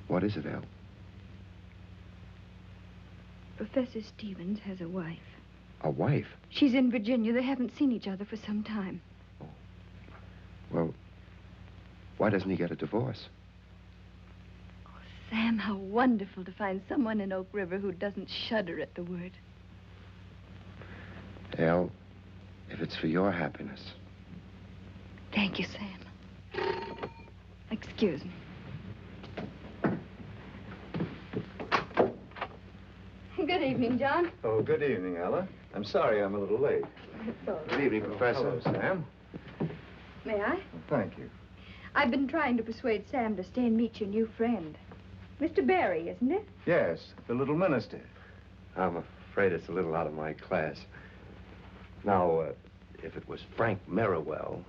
what is it, Al? Professor Stevens has a wife. A wife? She's in Virginia. They haven't seen each other for some time. Oh. Well, why doesn't he get a divorce? Oh, Sam, how wonderful to find someone in Oak River who doesn't shudder at the word. Elle, if it's for your happiness. Thank you, Sam. Excuse me. Good evening, John. Oh, good evening, Ella. I'm sorry I'm a little late. Good evening, Professor. Hello, Sam. May I? Thank you. I've been trying to persuade Sam to stay and meet your new friend. Mr. Barry, isn't it? Yes, the little minister. I'm afraid it's a little out of my class. Now, if it was Frank Merriwell.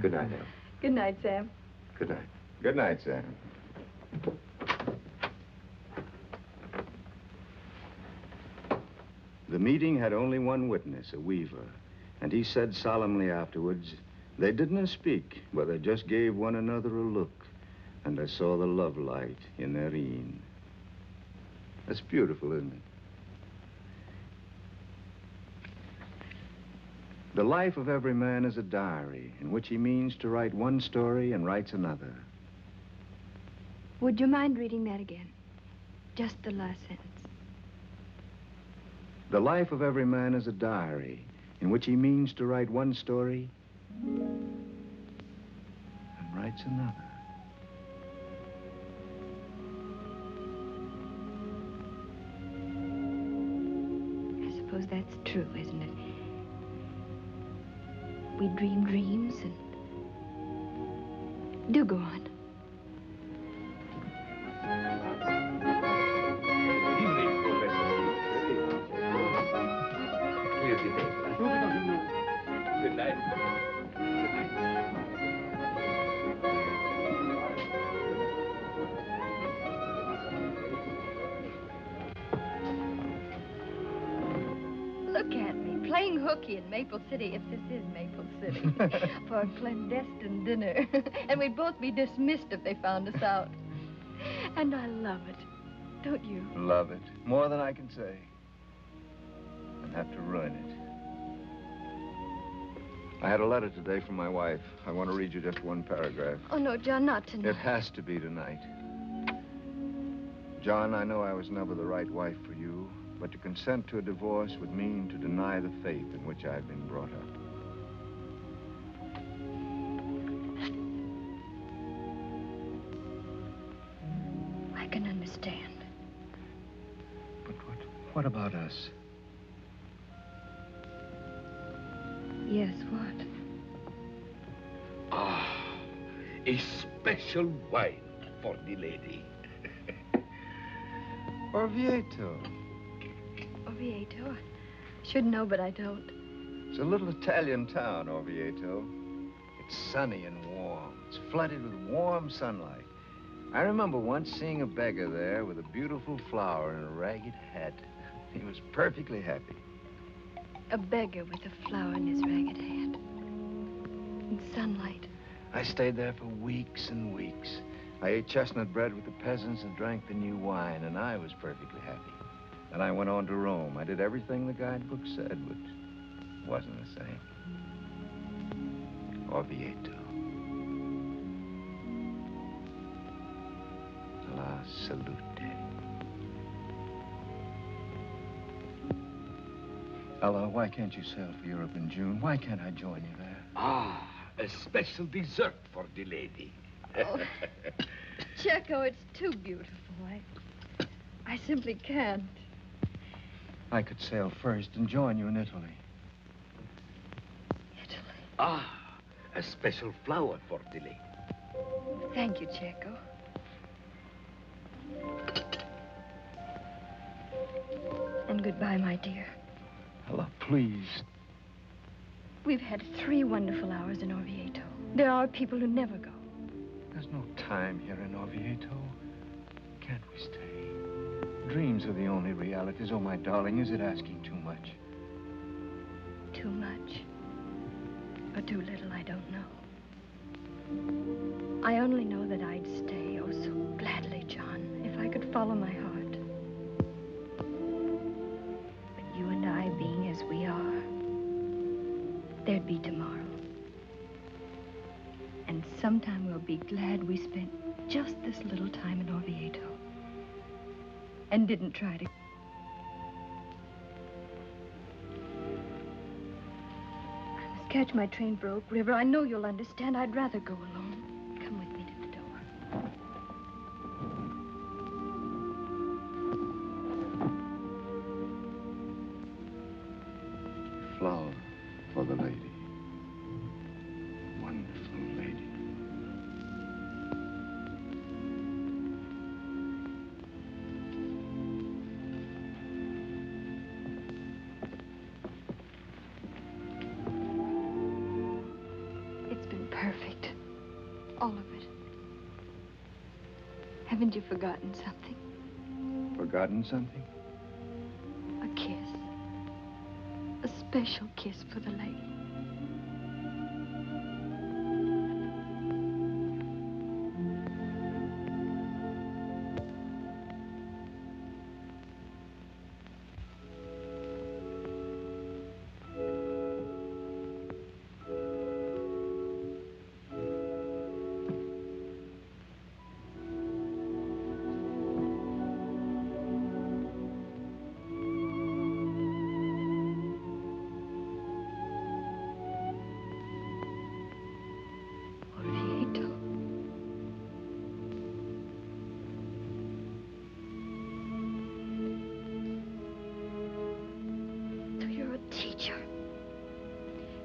Good night, Elle. Good night, Sam. Good night. Good night, Sam. The meeting had only one witness, a weaver, and he said solemnly afterwards, they didn't speak, but they just gave one another a look, and I saw the love light in their een. That's beautiful, isn't it? The life of every man is a diary in which he means to write one story and writes another. Would you mind reading that again? Just the last sentence. The life of every man is a diary in which he means to write one story and writes another. I suppose that's true, isn't it? We dream dreams and... Do go on. Good night. Look at me, playing hooky in Maple City, if this is Maple City, for a clandestine dinner. And we'd both be dismissed if they found us out. And I love it, don't you? Love it. More than I can say. And have to ruin it. I had a letter today from my wife. I want to read you just one paragraph. Oh, no, John, not tonight. It has to be tonight. John, I know I was never the right wife for you, but to consent to a divorce would mean to deny the faith in which I've been brought up. I can understand. But what about us? Yes, what? Ah, a special wine for the lady. Orvieto. Orvieto? I should know, but I don't. It's a little Italian town, Orvieto. It's sunny and warm. It's flooded with warm sunlight. I remember once seeing a beggar there with a beautiful flower and a ragged hat. He was perfectly happy. A beggar with a flower in his ragged hat. In sunlight. I stayed there for weeks and weeks. I ate chestnut bread with the peasants and drank the new wine, and I was perfectly happy. Then I went on to Rome. I did everything the guidebook said, but it wasn't the same. Orvieto. La salute. Ella, why can't you sail for Europe in June? Why can't I join you there? Ah, a special dessert for the lady. Oh, Checo, it's too beautiful. I simply can't. I could sail first and join you in Italy. Ah, a special flower for the lady. Thank you, Checo. And goodbye, my dear. Ella, please. We've had 3 wonderful hours in Orvieto. There are people who never go. There's no time here in Orvieto. Can't we stay? Dreams are the only realities. Oh, my darling, is it asking too much? Too much. Or too little, I don't know. I only know that I'd stay, oh, so gladly, John, if I could follow my heart. But you and I being as we are, there'd be tomorrow. And sometime we'll be glad we spent just this little time in Orvieto. And didn't try to... catch my train broke, River, I know you'll understand. I'd rather go alone. Come with me to the door. Flower for the lady. Wonderful lady. It's been perfect. All of it. Haven't you forgotten something? Forgotten something? A kiss. A special kiss for the lady.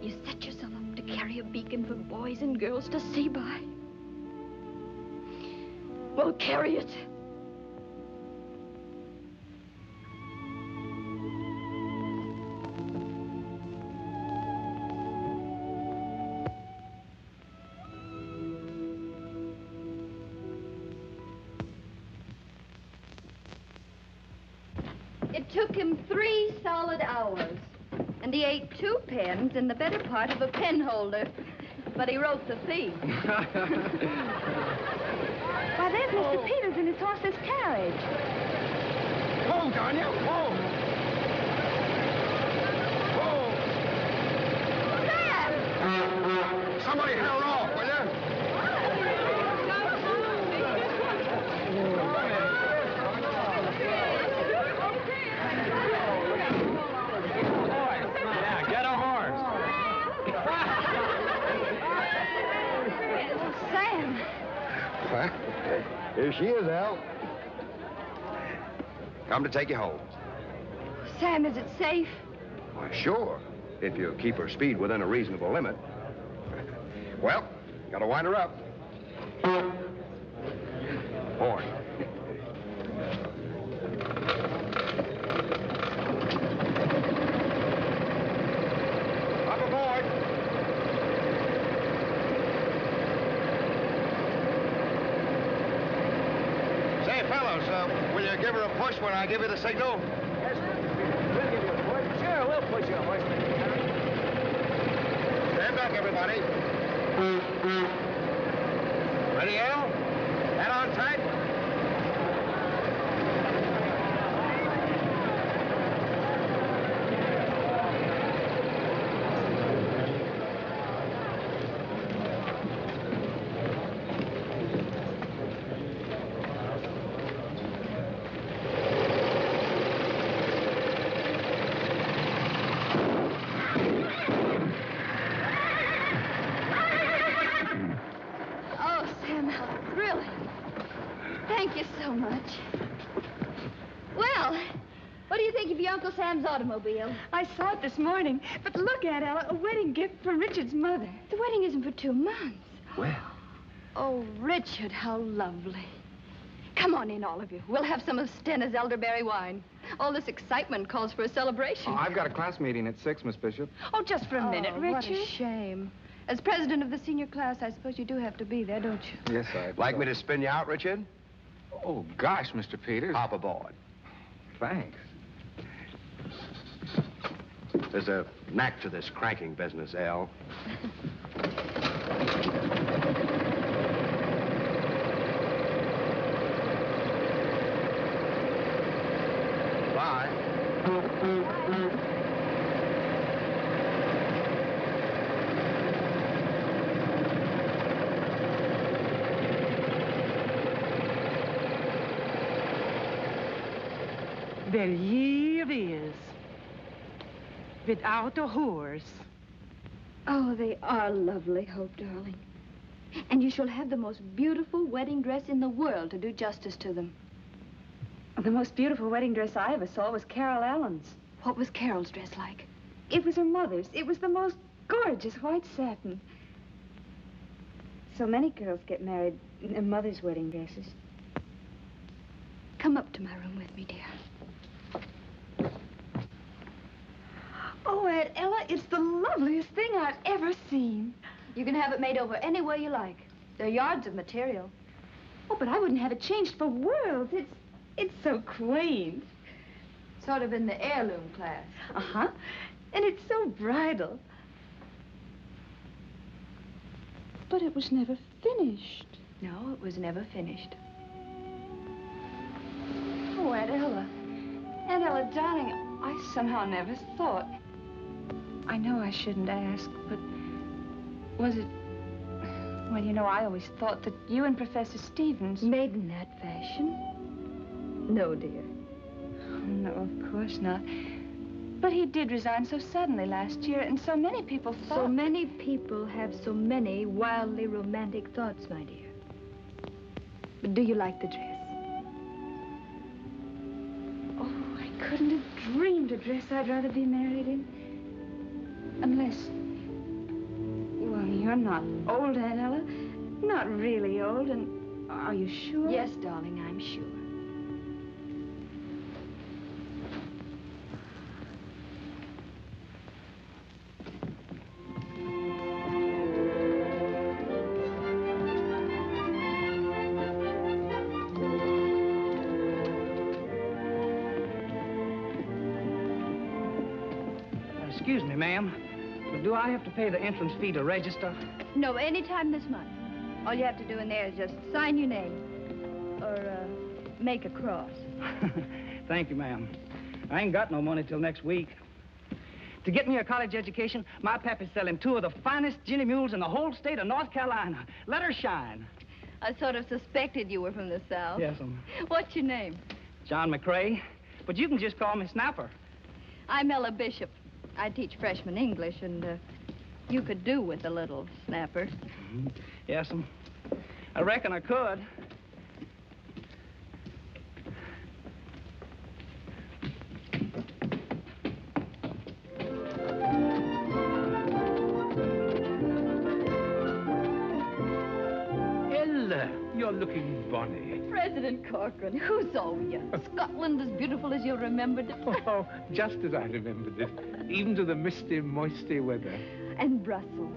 You set yourself up to carry a beacon for boys and girls to see by. Well, carry it. It took him 3 solid hours. And he ate 2 pens and the better part of a pen holder. But he wrote The Thief. Why, there's Mr. Peters in his horseless carriage. Whoa, Garnett, whoa! Whoa! Sam! Somebody held off, will you? Sam! Here she is, Al. Come to take you home. Sam, is it safe? Why, sure, if you keep her speed within a reasonable limit. Well, gotta wind her up. Horn. Up aboard. Say, fellows, will you give her a push when I give you the signal? Yes, we'll give you a push. Sure, we'll push you, horseman. Stand back, everybody. Ready, Al? Head on tight. Uncle Sam's automobile. I saw it this morning. But look at it, a wedding gift for Richard's mother. The wedding isn't for 2 months. Well. Oh, Richard, how lovely. Come on in, all of you. We'll have some of Stena's elderberry wine. All this excitement calls for a celebration. Oh, I've got a class meeting at 6, Miss Bishop. Oh, just for a minute, Richard. What a shame. As president of the senior class, I suppose you do have to be there, don't you? Yes, I'd Like me to spin you out, Richard? Oh, gosh, Mr. Peters. Hop aboard. Thanks. There's a knack to this cranking business, Al. Bye. Well, here it is. Without a horse, Oh, they are lovely, Hope, darling. And you shall have the most beautiful wedding dress in the world to do justice to them. The most beautiful wedding dress I ever saw was Carol Allen's. What was Carol's dress like? It was her mother's. It was the most gorgeous white satin. So many girls get married in their mother's wedding dresses. Come up to my room with me, dear. Oh, Aunt Ella, it's the loveliest thing I've ever seen. You can have it made over any way you like. There are yards of material. Oh, but I wouldn't have it changed for worlds. It's so quaint. Sort of in the heirloom class. Uh-huh. And it's so bridal. But it was never finished. No, it was never finished. Oh, Aunt Ella. Aunt Ella, darling, I somehow never thought. I know I shouldn't ask, but was it... Well, you know, I always thought that you and Professor Stevens... Made in that fashion? No, dear. Oh, no, of course not. But he did resign so suddenly last year, and so many people thought... So many people have so many wildly romantic thoughts, my dear. But do you like the dress? Oh, I couldn't have dreamed a dress I'd rather be married in. Unless... Well, you're not old, Aunt Ella. Not really old, and are you sure? Yes, darling, I'm sure. Excuse me, ma'am, but do I have to pay the entrance fee to register? No, any time this month. All you have to do in there is just sign your name. Or, make a cross. Thank you, ma'am. I ain't got no money till next week. To get me a college education, my pappy's selling 2 of the finest ginny mules in the whole state of North Carolina. Let her shine. I sort of suspected you were from the South. Yes, What's your name? John McCrae. But you can just call me Snapper. I'm Ella Bishop. I teach freshman English, and you could do with a little snapper. Mm-hmm. Yes, I reckon I could. Ella, you're looking bonny. President Corcoran, who's so young? Scotland as beautiful as you remembered it. Oh, just as I remembered it. Even to the misty, moisty weather. And Brussels,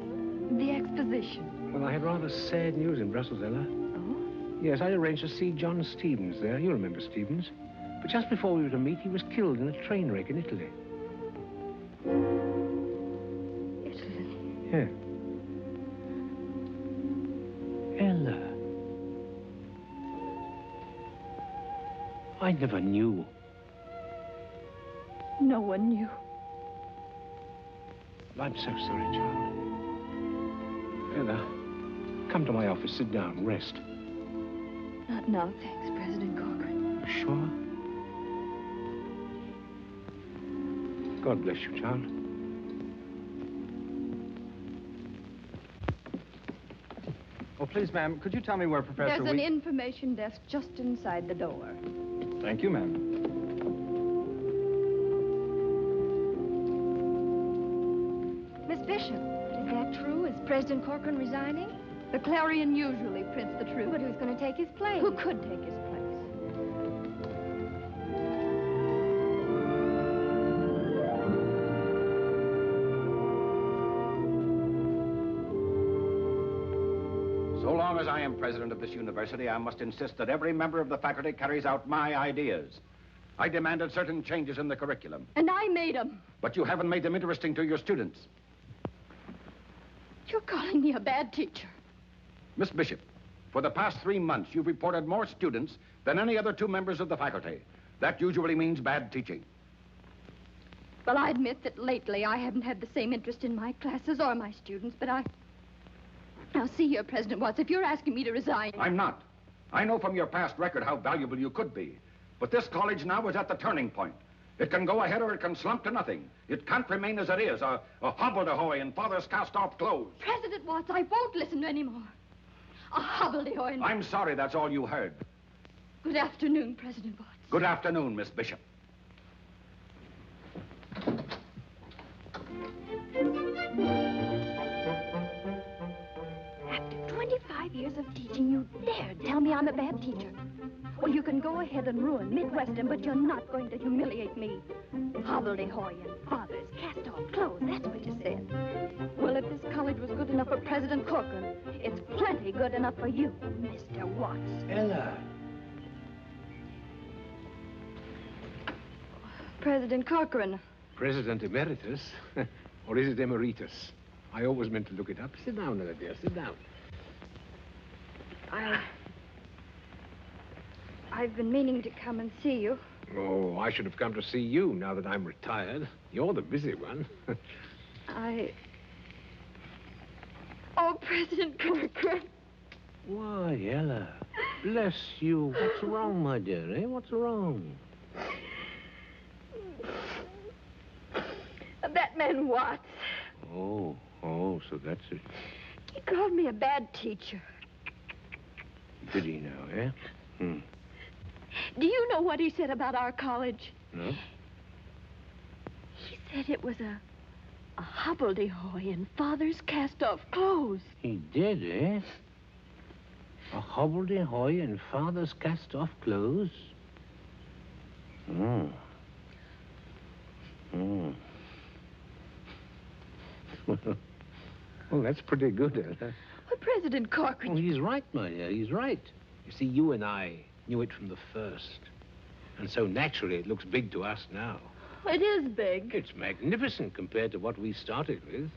the exposition. Well, I had rather sad news in Brussels, Ella. Oh? Yes, I arranged to see John Stevens there. You remember Stevens. But just before we were to meet, he was killed in a train wreck in Italy. Italy? Yeah. Ella. I never knew. No one knew. I'm so sorry, child. Ella, come to my office, sit down, rest. Not now, thanks, President Corcoran. Sure? God bless you, child. Oh, please, ma'am, could you tell me where Professor There's an information desk just inside the door. Thank you, ma'am. Miss Bishop, is that true? Is President Corcoran resigning? The Clarion usually prints the truth. But who's going to take his place? Who could take his place? So long as I am president of this university, I must insist that every member of the faculty carries out my ideas. I demanded certain changes in the curriculum. And I made them. But you haven't made them interesting to your students. You're calling me a bad teacher. Miss Bishop, for the past 3 months, you've reported more students than any other 2 members of the faculty. That usually means bad teaching. Well, I admit that lately I haven't had the same interest in my classes or my students, but Now, see here, President Watts, if you're asking me to resign... I'm not. I know from your past record how valuable you could be. But this college now is at the turning point. It can go ahead or it can slump to nothing. It can't remain as it is, a hobbledehoy in father's cast-off clothes. President Watts, I won't listen anymore. A hobbledehoy. I'm sorry that's all you heard. Good afternoon, President Watts. Good afternoon, Miss Bishop. After 25 years of teaching, you dare tell me I'm a bad teacher. Well, you can go ahead and ruin Midwestern, but you're not going to humiliate me. Hobbledehoy and father's cast-off clothes, that's what you said. Well, if this college was good enough for President Corcoran, it's plenty good enough for you, Mr. Watts. Ella. President Corcoran. President Emeritus? Or is it Emeritus? I always meant to look it up. Sit down, Ella, dear, sit down. I've been meaning to come and see you. Oh, I should have come to see you now that I'm retired. You're the busy one. Oh, President Corcoran. Why, Ella, bless you. What's wrong, my dear, eh? What's wrong? That man Watts. Oh, so that's it. He called me a bad teacher. Did he now, eh? Do you know what he said about our college? No? He said it was a hobbledehoy in father's cast-off clothes. He did, eh? A hobbledehoy in father's cast-off clothes? Well, that's pretty good, Ella. Well, President Corcoran... Oh, he's right, my dear, he's right. You see, you and I knew it from the first. And so naturally it looks big to us now. It is big. It's magnificent compared to what we started with.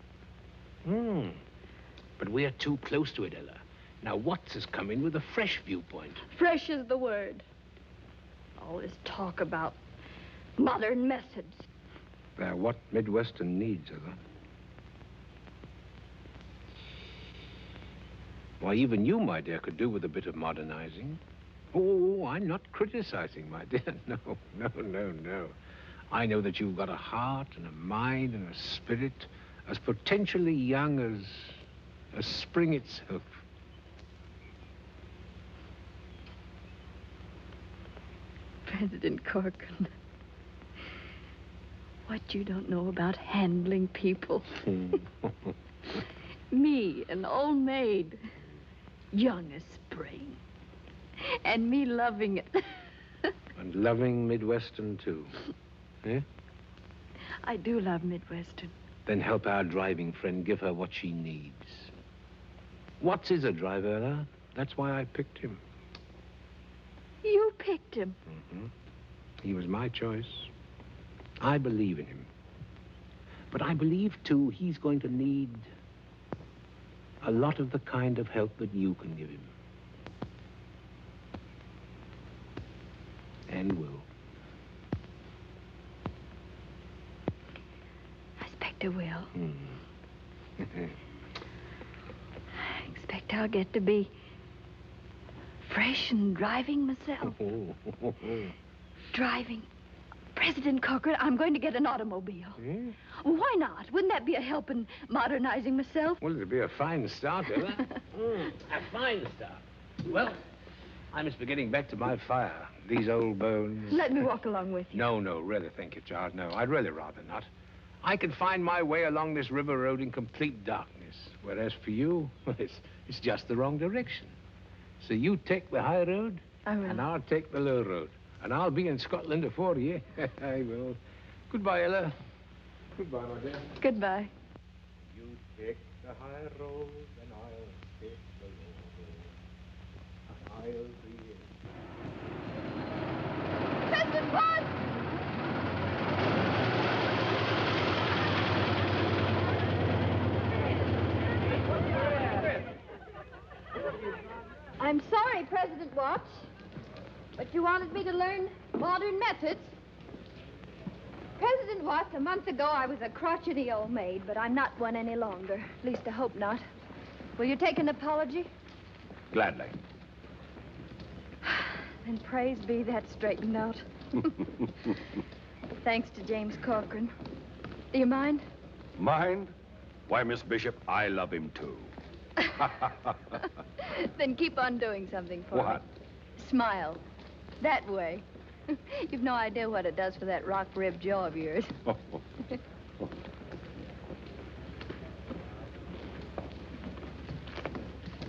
But we're too close to it, Ella. Now, Watts has come in with a fresh viewpoint. Fresh is the word. All this talk about modern methods. They're what Midwestern needs, Ella. Why, even you, my dear, could do with a bit of modernizing. Oh, I'm not criticizing, my dear. No. I know that you've got a heart and a mind and a spirit as potentially young as spring itself. President Corcoran, what you don't know about handling people. Me, an old maid, young as spring, and me loving it. And loving Midwestern, too. Eh? I do love Midwestern. Then help our driving friend give her what she needs. Watts is a driver, Ella. That's why I picked him. You picked him? He was my choice. I believe in him. But I believe, too, he's going to need a lot of the kind of help that you can give him. And will. I expect I will. I expect I'll get to be fresh and driving myself. Driving. President Corcoran, I'm going to get an automobile. Why not? Wouldn't that be a help in modernizing myself? Well, it'd be a fine start, Ella. A fine start. Well, I must be getting back to my fire. These old bones. Let me walk along with you. No, really, thank you, child. No, I'd really rather not. I can find my way along this river road in complete darkness. Whereas for you, well, it's just the wrong direction. So you take the high road, and I'll take the low road. And I'll be in Scotland before you. I will. Goodbye, Ella. Goodbye, my dear. Goodbye. You take the high road, and I'll take the low road. And I'll be in. President Watts! I'm sorry, President Watts. But you wanted me to learn modern methods. President Watts, a month ago I was a crotchety old maid, but I'm not one any longer. At least I hope not. Will you take an apology? Gladly. Then praise be that's straightened out. Thanks to James Corcoran. Do you mind? Mind? Why, Miss Bishop, I love him too. Then keep on doing something for me. What? Smile. That way. You've no idea what it does for that rock-ribbed jaw of yours.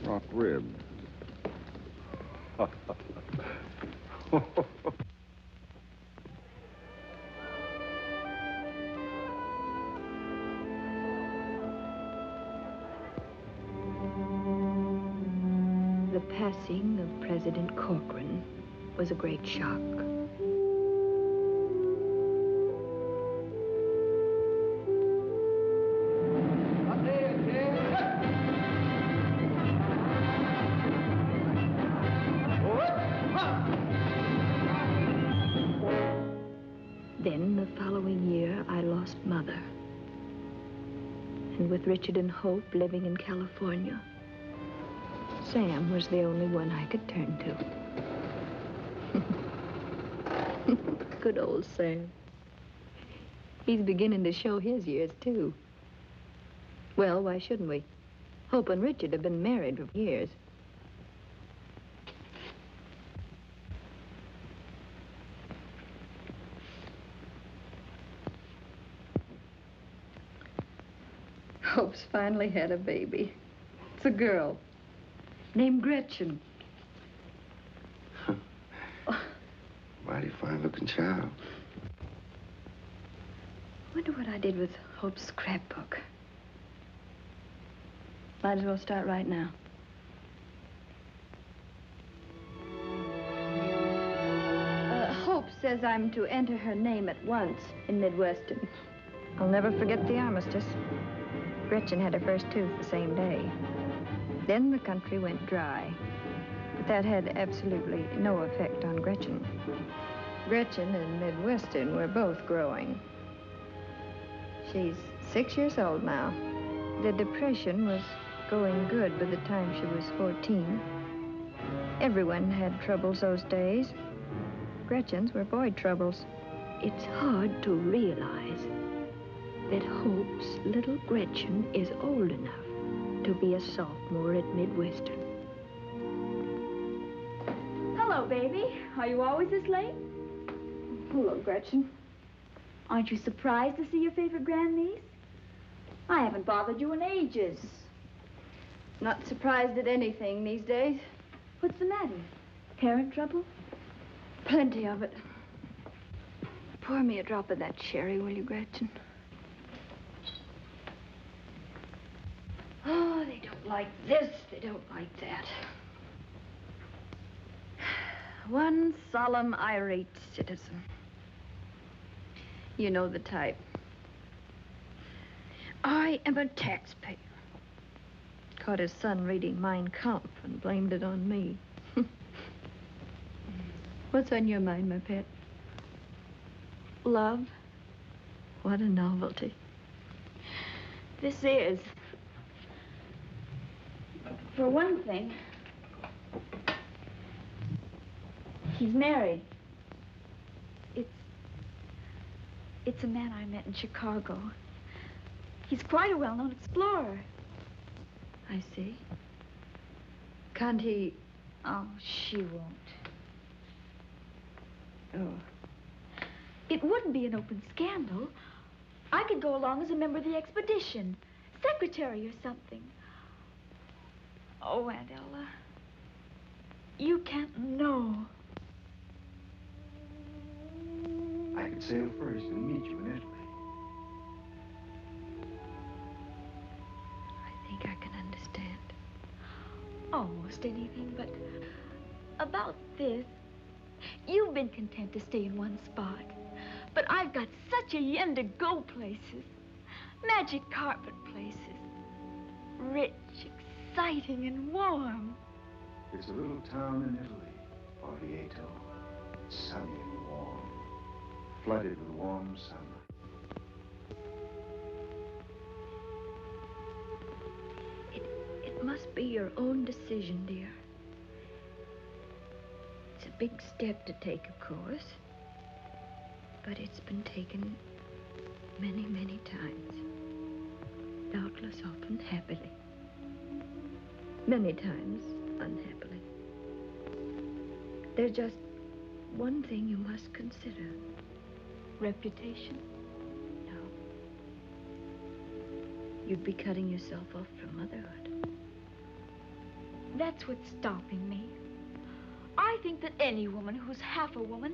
Rock-ribbed. The passing of President Corcoran was a great shock. Then, the following year, I lost Mother. And with Richard and Hope living in California, Sam was the only one I could turn to. Good old Sam. He's beginning to show his years, too. Well, why shouldn't we? Hope and Richard have been married for years. Hope's finally had a baby. It's a girl named Gretchen. Mighty fine-looking child. Wonder what I did with Hope's scrapbook. Might as well start right now. Hope says I'm to enter her name at once in Midwestern. I'll never forget the armistice. Gretchen had her first tooth the same day. Then the country went dry. But that had absolutely no effect on Gretchen. Gretchen and Midwestern were both growing. She's 6 years old now. The depression was going good by the time she was 14. Everyone had troubles those days. Gretchen's were boy troubles. It's hard to realize that Hope's little Gretchen is old enough to be a sophomore at Midwestern. Hello, baby. Are you always this late? Hello, Gretchen. Aren't you surprised to see your favorite grandniece? I haven't bothered you in ages. Not surprised at anything these days. What's the matter? Parent trouble? Plenty of it. Pour me a drop of that sherry, will you, Gretchen? Oh, they don't like this, they don't like that. One solemn, irate citizen. You know the type. I am a taxpayer. Caught his son reading Mein Kampf and blamed it on me. What's on your mind, my pet? Love? What a novelty. This is. For one thing, he's married. It's a man I met in Chicago. He's quite a well-known explorer. I see. Can't he... Oh, she won't. Oh. It wouldn't be an open scandal. I could go along as a member of the expedition, secretary or something. Oh, Aunt Ella, you can't know. I could sail first and meet you in Italy. I think I can understand. Almost anything, but about this, you've been content to stay in one spot. But I've got such a yen to go places. Magic carpet places. Rich, exciting, and warm. It's a little town in Italy, Orvieto. Sunny and warm. Flooded with warm sunlight. It must be your own decision, dear. It's a big step to take, of course. But it's been taken many, many times. Doubtless often happily. Many times unhappily. There's just one thing you must consider. Reputation? No. You'd be cutting yourself off from motherhood. That's what's stopping me. I think that any woman who's half a woman...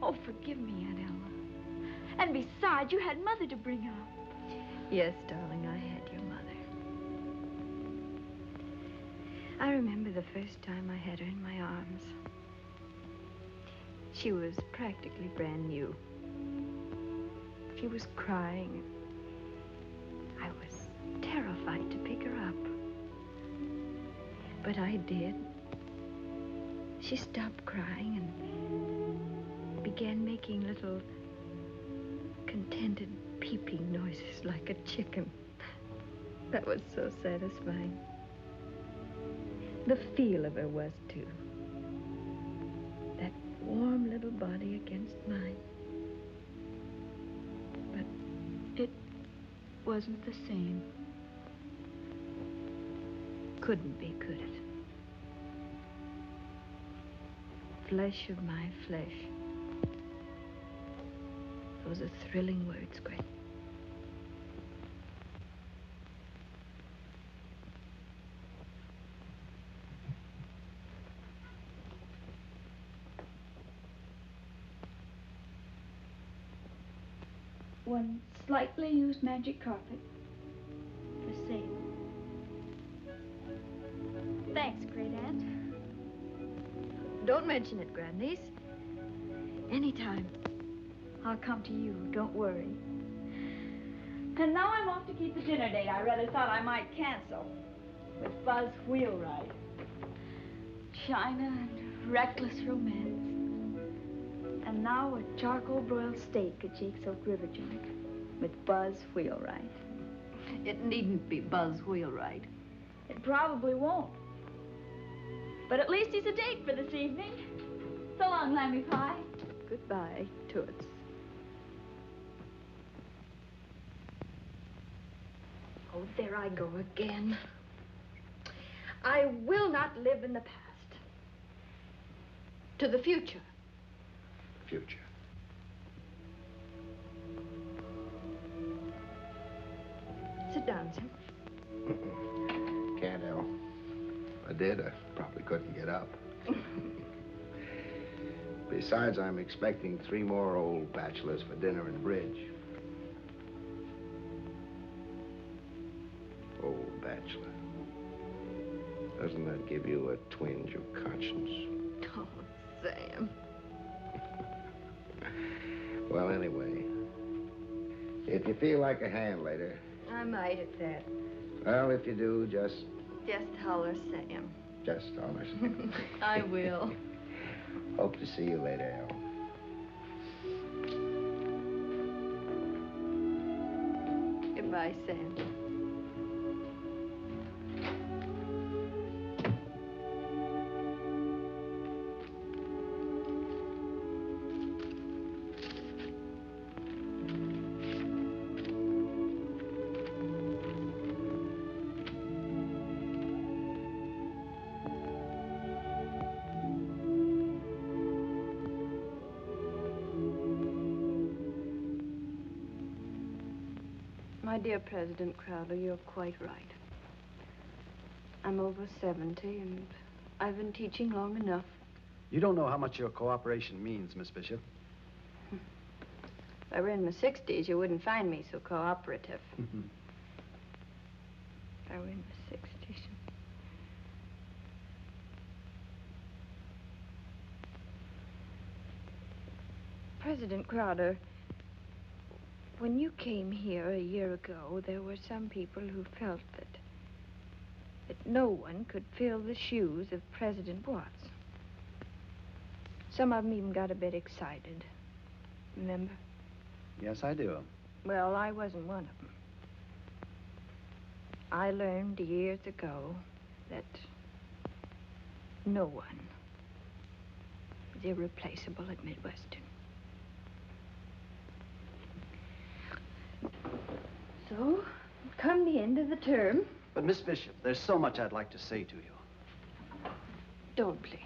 Oh, forgive me, Aunt Ella. And besides, you had Mother to bring up. Yes, darling, I had your mother. I remember the first time I had her in my arms. She was practically brand new. She was crying. I was terrified to pick her up. But I did. She stopped crying and began making little contented peeping noises like a chicken. That was so satisfying. The feel of her was, too. That warm little body against mine. But it wasn't the same. Couldn't be, could it? Flesh of my flesh. Those are thrilling words, Gretchen. One slightly used magic carpet. The same. Thanks, great aunt. Don't mention it, grandniece. Anytime. I'll come to you, don't worry. And now I'm off to keep the dinner date I rather thought I might cancel. With Buzz Wheelwright. China and reckless romance. And now a charcoal broiled steak at Jake's Oak River joint. With Buzz Wheelwright. It needn't be Buzz Wheelwright. It probably won't. But at least he's a date for this evening. So long, Lammy Pie. Goodbye, Toots. Oh, there I go again. I will not live in the past. To the future. Future. Sit down, Sam. Can't, El. If I did, I probably couldn't get up. Besides, I'm expecting 3 more old bachelors for dinner and bridge. Old bachelor. Doesn't that give you a twinge of conscience? Oh, Sam. Well, anyway, if you feel like a hand later... I might at that. Well, if you do, just holler, Sam. Just holler. I will. Hope to see you later, El. Goodbye, Sam. My dear President Crowder, you're quite right. I'm over 70, and I've been teaching long enough. You don't know how much your cooperation means, Miss Bishop. If I were in my 60s, you wouldn't find me so cooperative. If I were in my 60s. President Crowder, when you came here a year ago, there were some people who felt that no one could fill the shoes of President Watts. Some of them even got a bit excited. Remember? Yes, I do. Well, I wasn't one of them. I learned years ago that no one was irreplaceable at Midwestern. so. Come the end of the term. But, Miss Bishop, there's so much I'd like to say to you. Don't, please.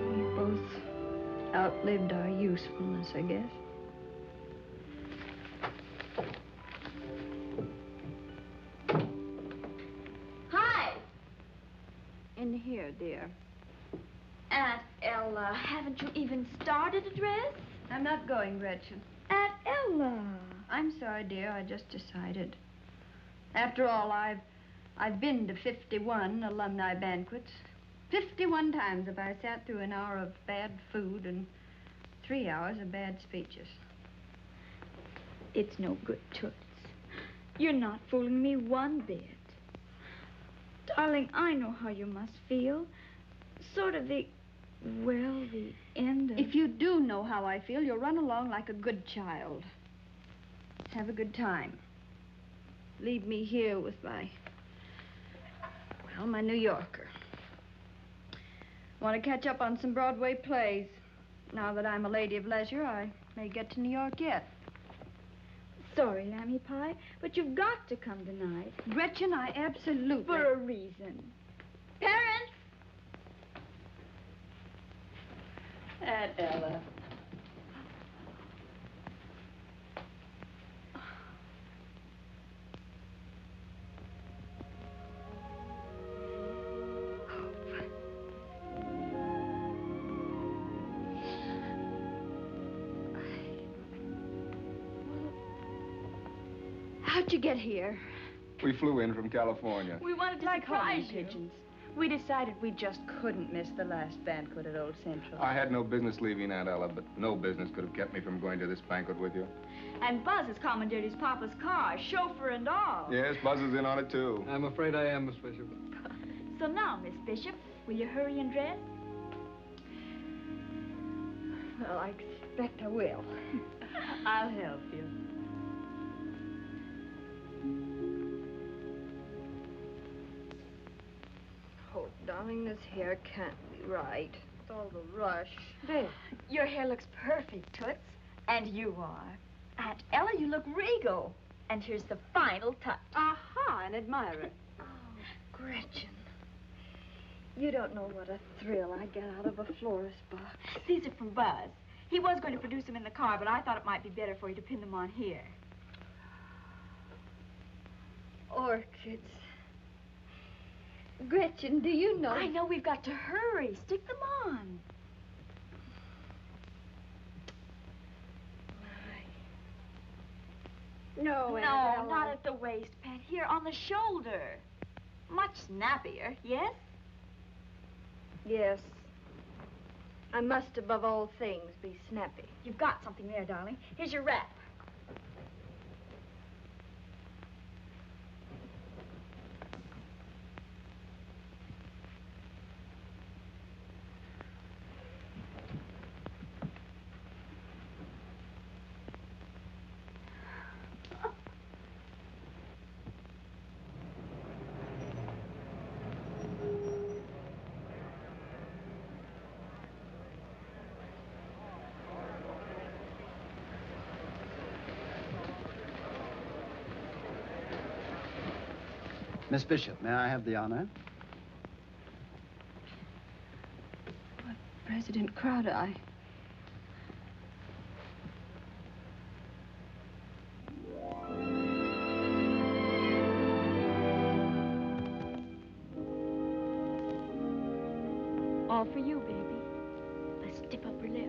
We both outlived our usefulness, I guess. In here, dear. Aunt Ella, haven't you even started a dress? I'm not going, Gretchen. Aunt Ella. I'm sorry, dear. I just decided. After all, I've been to 51 alumni banquets. 51 times have I sat through an hour of bad food and 3 hours of bad speeches. It's no good, Toots. You're not fooling me one bit. Darling, I know how you must feel. Sort of the end of... If you do know how I feel, you'll run along like a good child. Have a good time. Leave me here with my New Yorker. Want to catch up on some Broadway plays. Now that I'm a lady of leisure, I may get to New York yet. Sorry, Lammy Pie, but you've got to come tonight. Gretchen, I absolutely... For a reason. Parents! Aunt Ella. How'd you get here? We flew in from California. We wanted to surprise you. Pigeons. We decided we just couldn't miss the last banquet at Old Central. I had no business leaving, Aunt Ella, but no business could have kept me from going to this banquet with you. And Buzz has commandeered his papa's car, chauffeur and all. Yes, Buzz is in on it, too. I'm afraid I am, Miss Bishop. So now, Miss Bishop, will you hurry and dress? Well, I expect I will. I'll help you. Oh, darling, this hair can't be right. With all the rush. There. Your hair looks perfect, Toots. And you are. Aunt Ella, you look regal. And here's the final touch. Aha, an admirer. Oh, Gretchen. You don't know what a thrill I get out of a florist box. These are from Buzz. He was going to produce them in the car, but I thought it might be better for you to pin them on here. Orchids. Gretchen, do you know... I know we've got to hurry. Stick them on. No, No, not at the waist, Pat. Here, on the shoulder. Much snappier, yes? Yes. I must, above all things, be snappy. You've got something there, darling. Here's your wrap. Miss Bishop, may I have the honor? President Crowder, All for you, baby. A stiff upper lip.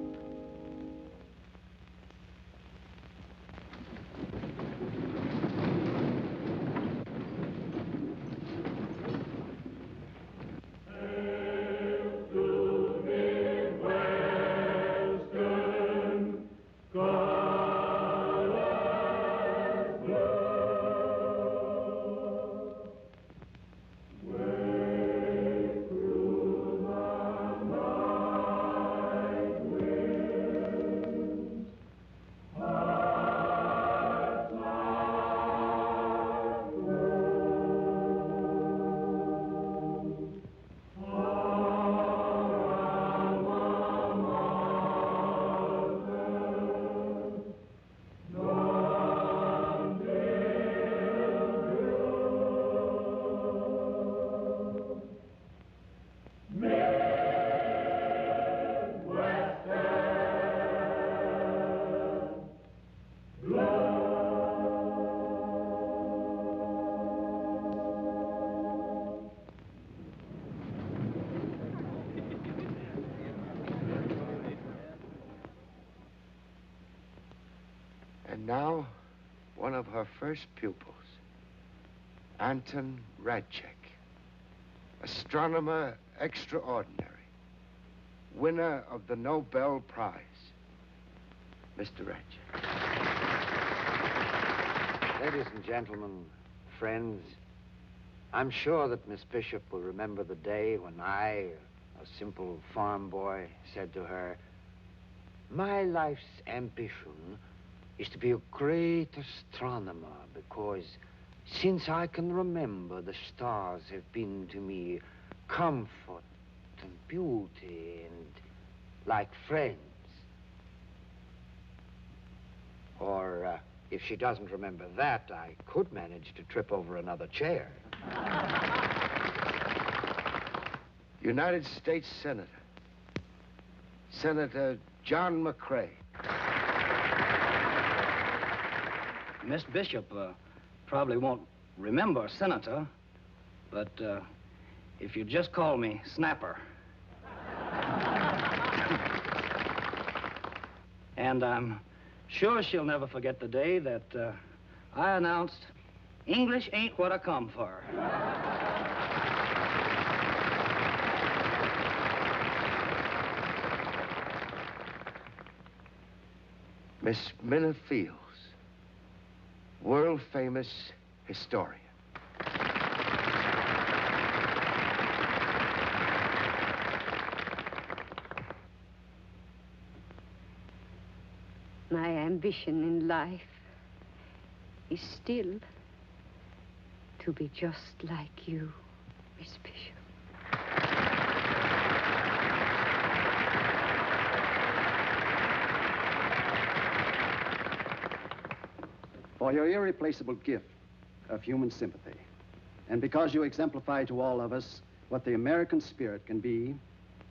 And now, one of her first pupils, Anton Radchek, astronomer extraordinary, winner of the Nobel Prize. Mr. Radchek. Ladies and gentlemen, friends, I'm sure that Miss Bishop will remember the day when I, a simple farm boy, said to her, "My life's ambition is to be a great astronomer because since I can remember, the stars have been to me comfort and beauty and like friends." Or, if she doesn't remember that, I could manage to trip over another chair. United States Senator, Senator John McCrae. Miss Bishop probably won't remember Senator, but if you just call me Snapper. And I'm sure she'll never forget the day that I announced English ain't what I come for. Miss Minna Fields, world-famous historian. My ambition in life is still to be just like you, Miss Bishop. For your irreplaceable gift of human sympathy, and because you exemplify to all of us what the American spirit can be,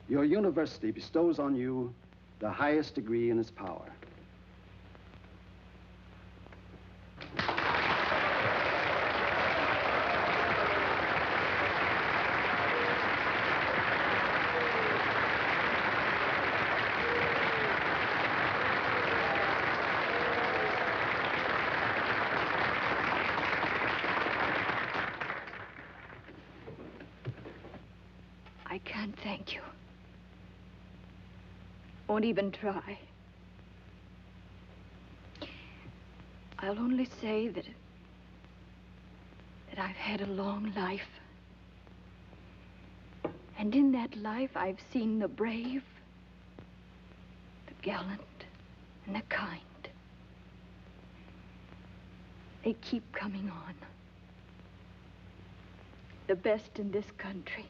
your university bestows on you the highest degree in its power. I can't thank you. Won't even try. I'll only say that I've had a long life. And in that life, I've seen the brave, the gallant, and the kind. They keep coming on. The best in this country.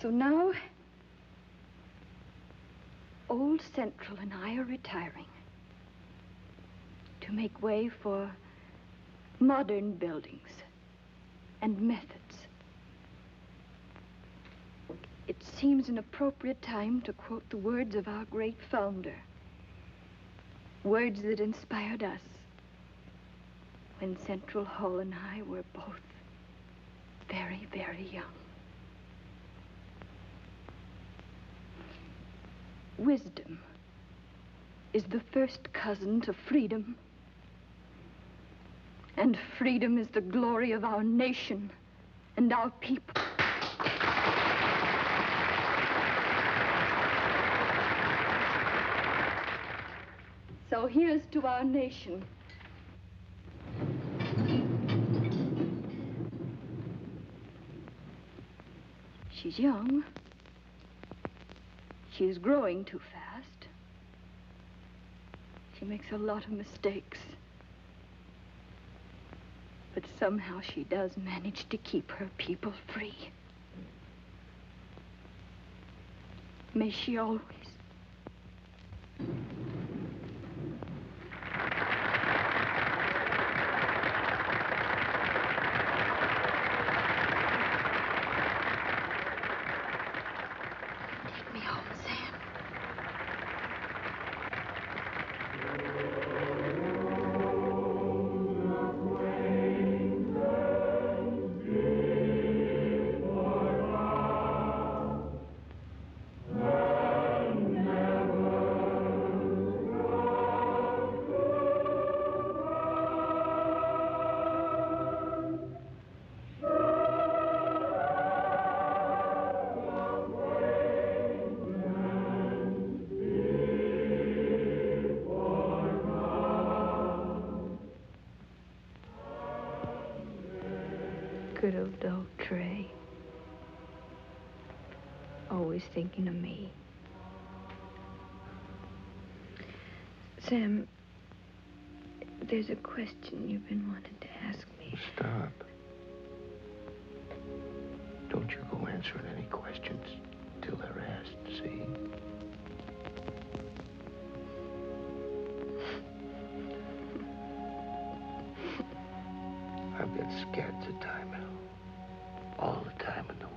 So now, Old Central and I are retiring to make way for modern buildings and methods. It seems an appropriate time to quote the words of our great founder, words that inspired us when Central Hall and I were both very, very young. Wisdom is the first cousin to freedom. And freedom is the glory of our nation and our people. So here's to our nation. She's young. She's growing too fast. She makes a lot of mistakes. But somehow she does manage to keep her people free. May she always. Take me home, Sam. And Good old Trey. Always thinking of me. Sam, there's a question you've been wanting to ask me. Stop. Don't you go answering any questions till they're asked, see? I've got scats of time, Al. All the time in the